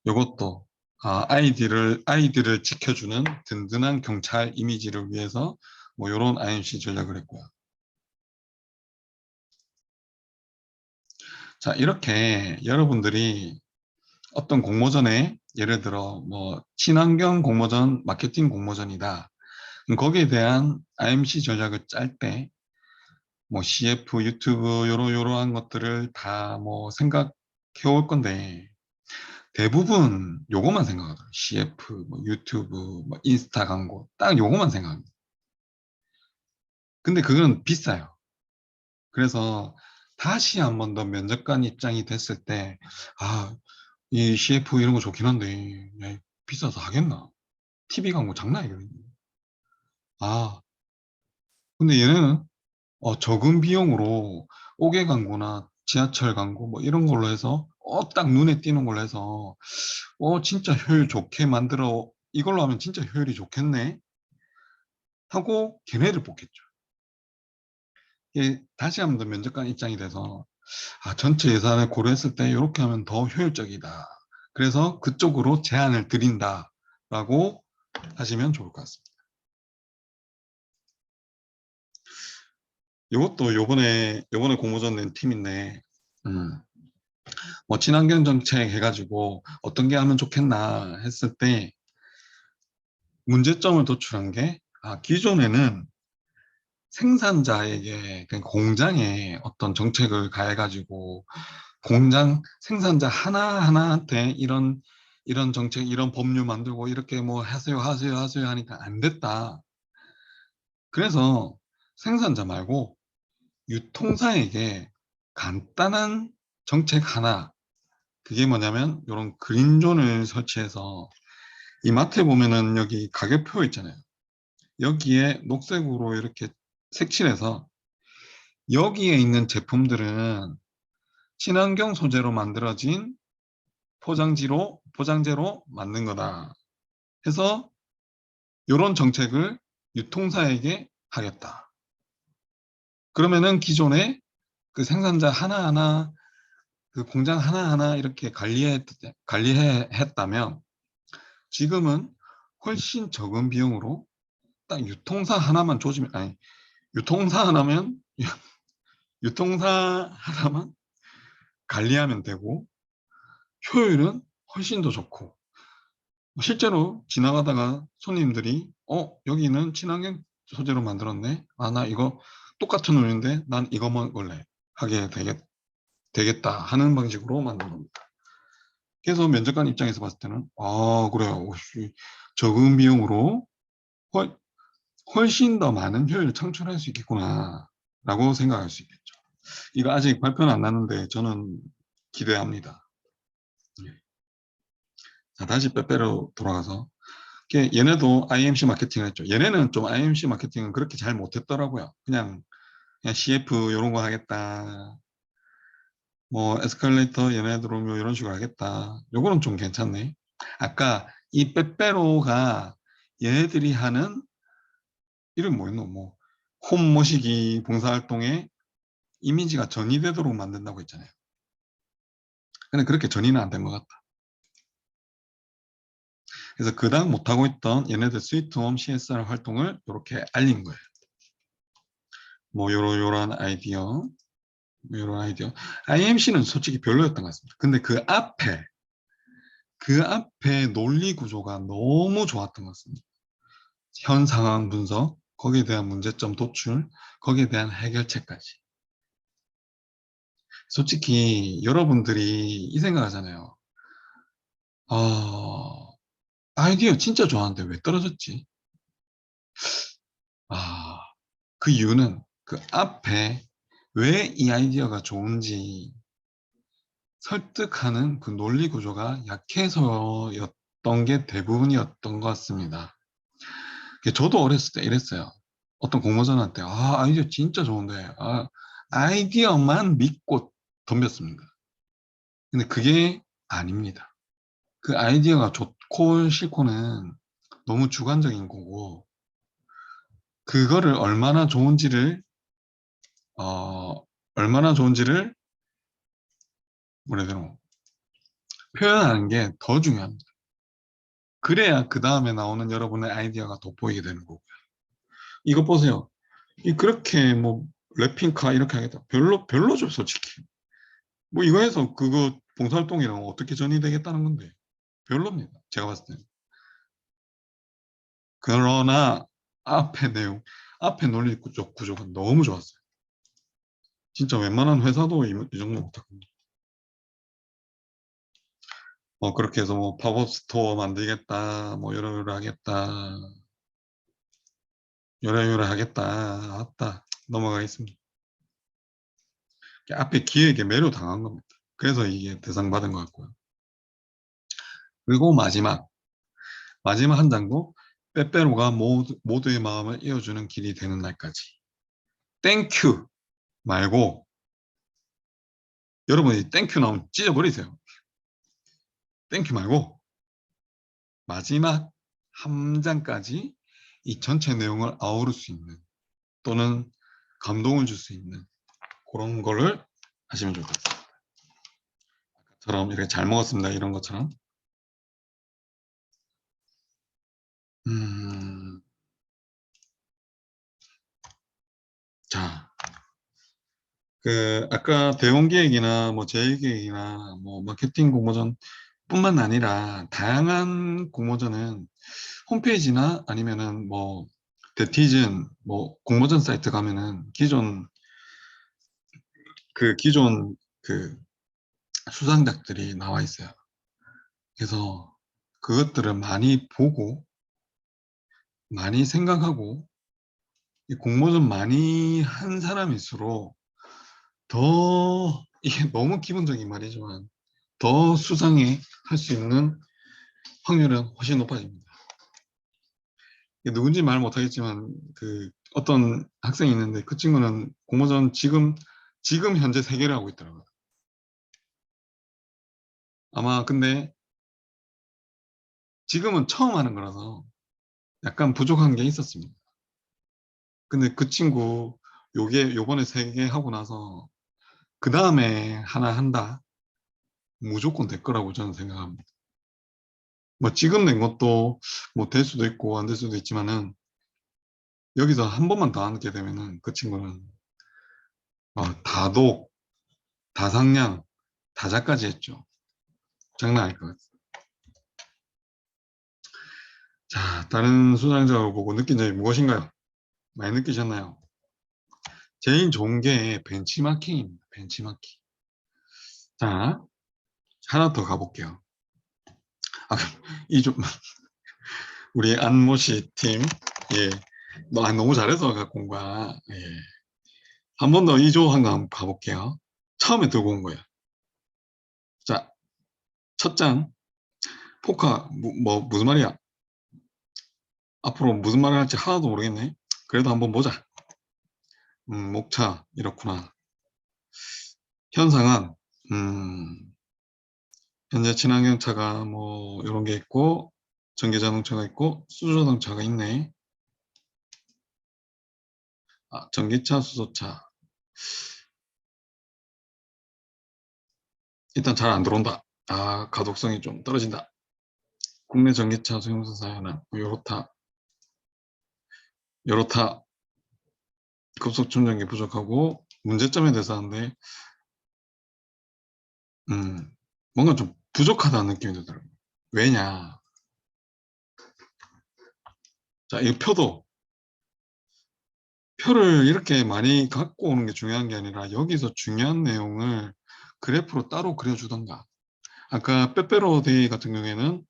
이것도 아이들을 지켜주는 든든한 경찰 이미지를 위해서 이런 IMC 전략을 했고요. 자, 이렇게 여러분들이 어떤 공모전에 예를 들어 친환경 공모전, 마케팅 공모전이다. 거기에 대한 IMC 전략을 짤 때 CF, 유튜브 요러한 것들을 다 생각해 올 건데 대부분 요것만 생각하더라고요. CF, 유튜브, 인스타 광고 딱 요것만 생각합니다. 근데 그건 비싸요. 그래서 다시 한 번 더 면접관 입장이 됐을 때, 아, 이 CF 이런 거 좋긴 한데, 야, 비싸서 하겠나? TV 광고 장난 아니거든요. 아, 근데 얘네는 적은 비용으로 옥외 광고나 지하철 광고 뭐 이런 걸로 해서 딱 눈에 띄는 걸로 해서 진짜 효율 좋게 만들어 이걸로 하면 진짜 효율이 좋겠네 하고 걔네를 뽑겠죠. 이게 다시 한번 더 면접관 입장이 돼서 전체 예산을 고려했을 때 이렇게 하면 더 효율적이다. 그래서 그쪽으로 제안을 드린다라고 하시면 좋을 것 같습니다. 이것도 요번에 공모전 낸 팀인데 뭐 친환경 정책 해가지고 어떤 게 하면 좋겠나 했을 때 문제점을 도출한 게 기존에는 생산자에게 그러니까 공장에 어떤 정책을 가해가지고 공장 생산자 하나하나한테 이런 정책 이런 법률 만들고 이렇게 뭐 하세요 하니까 안 됐다. 그래서 생산자 말고 유통사에게 간단한 정책 하나 그게 뭐냐면 이런 그린존을 설치해서 이마트에 보면은 여기 가격표 있잖아요. 여기에 녹색으로 이렇게 색칠해서 여기에 있는 제품들은 친환경 소재로 만들어진 포장재로 만든 거다. 해서 이런 정책을 유통사에게 하겠다. 그러면은 기존에 그 생산자 하나하나 그 공장 하나하나 이렇게 관리했다면 지금은 훨씬 적은 비용으로 딱 유통사 하나만 조지면 아니 유통사 하나면 유통사 하나만 관리하면 되고 효율은 훨씬 더 좋고 실제로 지나가다가 손님들이 여기는 친환경 소재로 만들었네 나 이거 똑같은 우유인데 난 이거 먹을래 하게 되겠다 하는 방식으로 만든 겁니다. 그래서 면접관 입장에서 봤을 때는 그래요 적은 비용으로 훨, 훨씬 더 많은 효율을 창출할 수 있겠구나 라고 생각할 수 있겠죠. 이거 아직 발표는 안 났는데 저는 기대합니다. 자, 다시 빼빼로 돌아가서 얘네도 IMC 마케팅을 했죠. 얘네는 좀 IMC 마케팅은 그렇게 잘 못했더라고요. 그냥 CF 이런 거 하겠다. 뭐 에스컬레이터 얘네 들어오면 이런 식으로 하겠다. 요거는 좀 괜찮네. 아까 이 빼빼로가 얘네들이 하는 이름 뭐였노? 뭐 홈 모시기 봉사활동에 이미지가 전이되도록 만든다고 했잖아요. 근데 그렇게 전이는 안 된 것 같다. 그래서 그다음 못하고 있던 얘네들 스위트홈 CSR 활동을 이렇게 알린 거예요. 뭐 요런 아이디어 요런 아이디어 IMC는 솔직히 별로였던 것 같습니다. 근데 그 앞에 논리 구조가 너무 좋았던 것 같습니다. 현 상황 분석, 거기에 대한 문제점 도출, 거기에 대한 해결책까지. 솔직히 여러분들이 이 생각하잖아요. 아이디어 진짜 좋았는데 왜 떨어졌지? 아, 그 이유는 그 앞에 왜 이 아이디어가 좋은지 설득하는 그 논리 구조가 약해서였던 게 대부분이었던 것 같습니다. 저도 어렸을 때 이랬어요. 어떤 공모전한테 아이디어 진짜 좋은데 아이디어만 믿고 덤볐습니다. 근데 그게 아닙니다. 그 아이디어가 좋고 싫고는 너무 주관적인 거고 그거를 얼마나 좋은지를 뭐라 해야 되나 표현하는 게 더 중요합니다. 그래야 그 다음에 나오는 여러분의 아이디어가 돋보이게 되는 거고요. 이거 보세요. 그렇게 뭐 랩핑카 이렇게 하겠다. 별로죠, 솔직히. 뭐 이거 해서 그거 봉사활동이랑 어떻게 전이되겠다는 건데. 별로입니다. 제가 봤을 때는. 그러나 앞에 내용, 앞에 논리 구조가 너무 좋았어요. 진짜 웬만한 회사도 이 정도 못하거든요. 그렇게 해서 뭐 팝업 스토어 만들겠다, 뭐 여러 하겠다, 여러 하겠다, 넘어가겠습니다. 앞에 기획에 매료당한 겁니다. 그래서 이게 대상 받은 것 같고요. 그리고 마지막 한 장도 빼빼로가 모두의 마음을 이어주는 길이 되는 날까지. 땡큐 말고 여러분이 땡큐 나오면 찢어버리세요. 땡큐 말고 마지막 한 장까지 이 전체 내용을 아우를 수 있는 또는 감동을 줄 수 있는 그런 거를 하시면 좋을 것 같아요. 아까처럼 이렇게 잘 먹었습니다. 이런 것처럼. 음, 자, 아까 대원 기획이나 뭐 제휴 기획이나 뭐 마케팅 공모전 뿐만 아니라 다양한 공모전은 홈페이지나 아니면은 뭐 대티즌 뭐 공모전 사이트 가면은 기존 그 수상작들이 나와 있어요. 그래서 그것들을 많이 보고 많이 생각하고 이 공모전 많이 한 사람일수록 더 이게 너무 기본적인 말이지만 더 수상해 할 수 있는 확률은 훨씬 높아집니다. 누군지 말 못하겠지만 어떤 학생이 있는데 그 친구는 공모전 지금 현재 3개를 하고 있더라고요. 아마 근데 지금은 처음 하는 거라서 약간 부족한 게 있었습니다. 근데 그 친구 요번에 3개 하고 나서 그 다음에 하나 한다 무조건 될 거라고 저는 생각합니다. 뭐 지금 낸 것도 뭐 될 수도 있고 안 될 수도 있지만은 여기서 한 번만 더 하게 되면은 그 친구는 다독, 다상냥, 다자까지 했죠. 장난 아닐 것 같아요. 자, 다른 수상작을 보고 느낀 점이 무엇인가요? 많이 느끼셨나요? 제일 좋은 게 벤치마킹입니다. 벤치마킹. 자, 하나 더 가볼게요. 아, 이 좀, 우리 안모씨 팀, 예, 너무 잘해서 갖고 온 거야. 예. 한 번 더 2조 한번 가볼게요. 처음에 들고 온 거예요. 자, 첫 장, 포카, 무슨 말이야? 앞으로 무슨 말을 할지 하나도 모르겠네. 그래도 한번 보자. 목차, 이렇구나. 현상은, 현재 친환경차가 뭐, 이런 게 있고, 전기자동차가 있고, 수소자동차가 있네. 전기차, 수소차. 일단 잘 안 들어온다. 가독성이 좀 떨어진다. 국내 전기차 소형사 사양은 요렇다. 급속 충전기 부족하고, 문제점에 대해서 하는데, 뭔가 좀 부족하다는 느낌이 들더라고요. 왜냐. 자, 이 표를 이렇게 많이 갖고 오는 게 중요한 게 아니라 여기서 중요한 내용을 그래프로 따로 그려주던가. 아까 빼빼로데이 같은 경우에는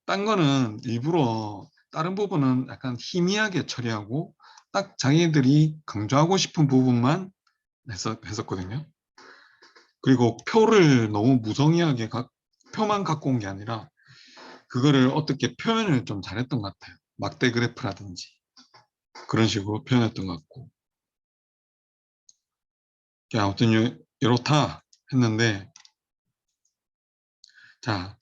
딴 거는 일부러 다른 부분은 약간 희미하게 처리하고 딱 자기들이 강조하고 싶은 부분만 했었거든요. 그리고 표를 너무 무성의하게 표만 갖고 온 게 아니라 그거를 어떻게 표현을 좀 잘했던 것 같아요. 막대 그래프라든지 그런 식으로 표현했던 것 같고. 아무튼 이렇다 했는데 자,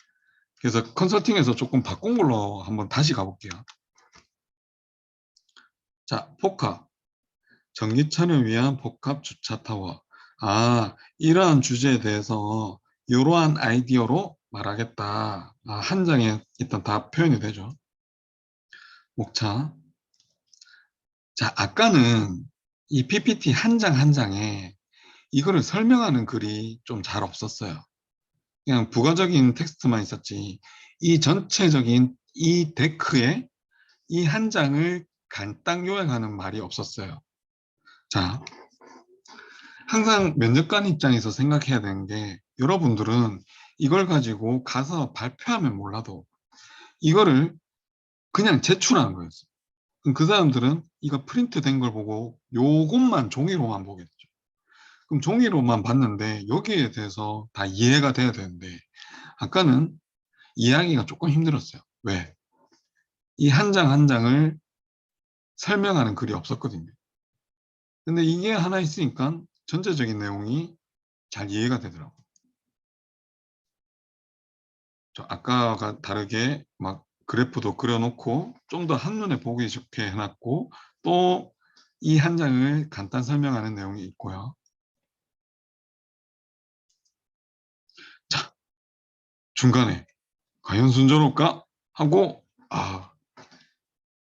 그래서 컨설팅에서 조금 바꾼 걸로 한번 다시 가볼게요. 자, 복합. 전기차를 위한 복합 주차 타워. 이러한 주제에 대해서 이러한 아이디어로 말하겠다. 한 장에 일단 다 표현이 되죠. 목차. 자, 아까는 이 PPT 한 장 한 장에 이거를 설명하는 글이 좀 잘 없었어요. 그냥 부가적인 텍스트만 있었지. 이 전체적인 이 데크에 이 한 장을 간단 요약하는 말이 없었어요. 자, 항상 면접관 입장에서 생각해야 되는 게 여러분들은 이걸 가지고 가서 발표하면 몰라도 이거를 그냥 제출하는 거였어요. 그럼 그 사람들은 이거 프린트 된 걸 보고 요것만 종이로만 보겠죠. 그럼 종이로만 봤는데 여기에 대해서 다 이해가 돼야 되는데 아까는 이해하기가 조금 힘들었어요. 왜? 이 한 장 한 장을 설명하는 글이 없었거든요. 근데 이게 하나 있으니까 전체적인 내용이 잘 이해가 되더라고요. 아까가 다르게 막 그래프도 그려놓고 좀 더 한눈에 보기 좋게 해놨고 또 이 한 장을 간단 설명하는 내용이 있고요. 자, 중간에 과연 순조로울까 하고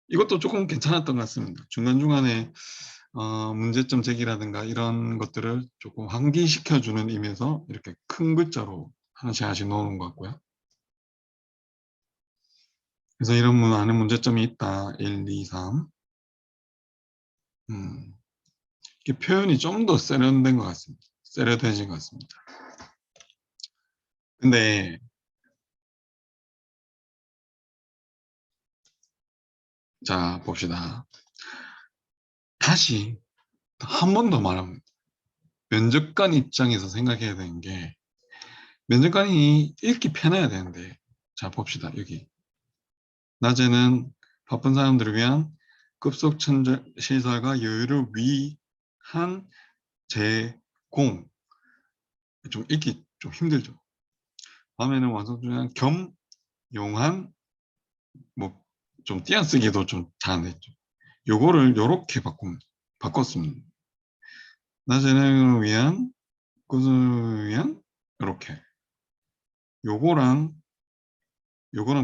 이것도 조금 괜찮았던 것 같습니다. 중간중간에 문제점 제기라든가 이런 것들을 조금 환기시켜주는 의미에서 이렇게 큰 글자로 하나씩 하나씩 넣어놓은 것 같고요. 그래서 이런 안에 문제점이 있다. 1, 2, 3. 이게 표현이 좀 더 세련된 것 같습니다. 세련돼진 것 같습니다. 근데 자 봅시다. 다시 한 번 더 말합니다. 면접관 입장에서 생각해야 되는 게 면접관이 읽기 편해야 되는데 자 봅시다. 여기 낮에는 바쁜 사람들을 위한 급속 천절 시설과 여유를 위한 제공. 좀 읽기 좀 힘들죠. 밤에는 완성 중한 겸 용한 뭐 좀 띄어쓰기도 좀 잘 안 됐죠. 요거를 요렇게 바꿨습니다. 낮에는 위한 것을 위한 요렇게 요거랑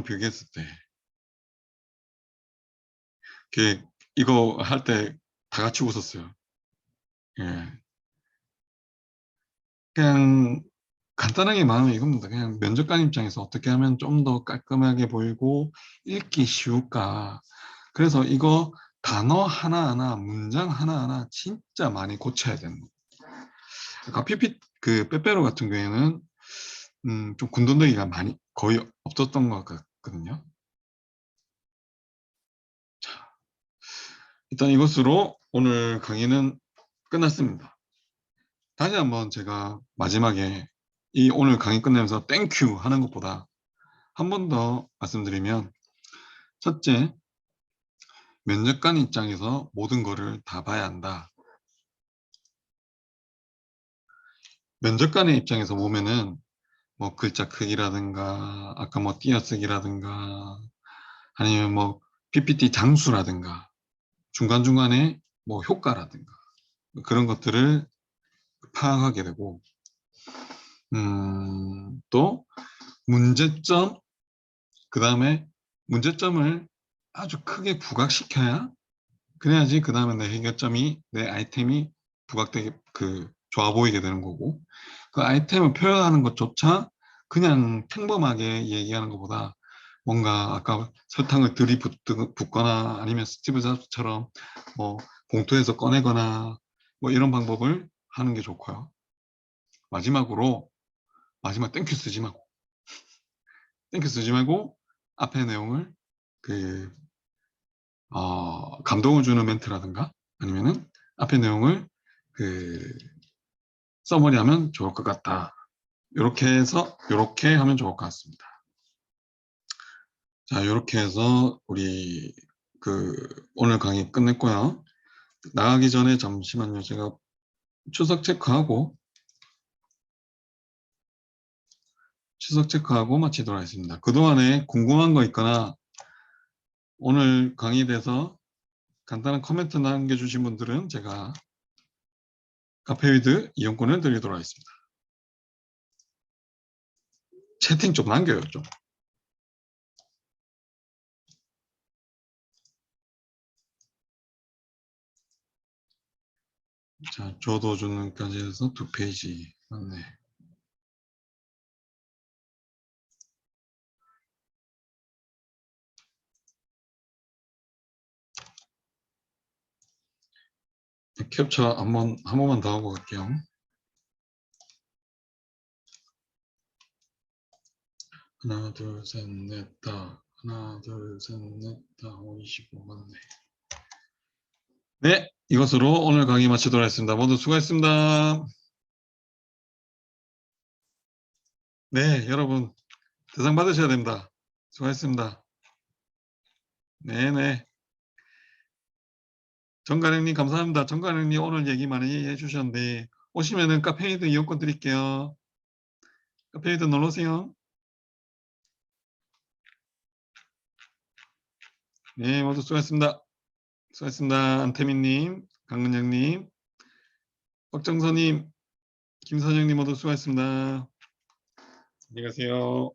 비교했을 때 이거 할 때 다 같이 웃었어요. 예. 그냥 간단하게 말하면 이겁니다. 그냥 면접관 입장에서 어떻게 하면 좀 더 깔끔하게 보이고 읽기 쉬울까. 그래서 이거 단어 하나하나, 문장 하나하나 진짜 많이 고쳐야 되는 거예요. 그러니까 그 빼빼로 같은 경우에는 좀 군더더기가 많이 거의 없었던 것 같거든요. 자, 일단 이것으로 오늘 강의는 끝났습니다. 다시 한번 제가 마지막에 이 오늘 강의 끝내면서 땡큐 하는 것보다 한 번 더 말씀드리면 첫째, 면접관 입장에서 모든 거를 다 봐야 한다. 면접관의 입장에서 보면은 뭐 글자 크기라든가 아까 뭐 띄어쓰기라든가 아니면 뭐 PPT 장수라든가 중간중간에 뭐 효과라든가 그런 것들을 파악하게 되고 또 문제점 그 다음에 문제점을 아주 크게 부각시켜야 그래야지 그 다음에 내 해결점이 내 아이템이 부각되게 좋아 보이게 되는 거고 그 아이템을 표현하는 것조차 그냥 평범하게 얘기하는 것보다 뭔가 아까 설탕을 들이붓거나 아니면 스티브 잡스처럼 뭐 봉투에서 꺼내거나 뭐 이런 방법을 하는 게 좋고요. 마지막 땡큐 쓰지 말고 앞에 내용을 그 감동을 주는 멘트라든가 아니면은 앞에 내용을 그 서머리하면 좋을 것 같다. 이렇게 해서 이렇게 하면 좋을 것 같습니다. 자, 이렇게 해서 우리 오늘 강의 끝냈고요. 나가기 전에 잠시만요. 제가 추석 체크하고 마치도록 하겠습니다. 그동안에 궁금한 거 있거나 오늘 강의에 대해서 간단한 코멘트 남겨주신 분들은 제가 카페위드 이용권을 드리도록 하겠습니다. 채팅 좀 남겨요, 좀. 자, 줘도주는까지 해서 2페이지. 맞네. 캡처 한 번만 더 하고 갈게요. 하나, 둘, 셋, 넷, 다. 하나, 둘, 셋, 넷, 다. 25 맞네. 네, 이것으로 오늘 강의 마치도록 하겠습니다. 모두 수고했습니다. 네, 여러분 대상 받으셔야 됩니다. 수고하셨습니다. 네네. 정가령님 감사합니다. 정가령님 오늘 얘기 많이 해주셨는데 오시면은 카페이드 이용권 드릴게요. 카페이드 놀러오세요. 네, 모두 수고하셨습니다. 수고하셨습니다. 안태민님, 강은영님, 박정선님, 김선영님 모두 수고하셨습니다. 안녕히 가세요.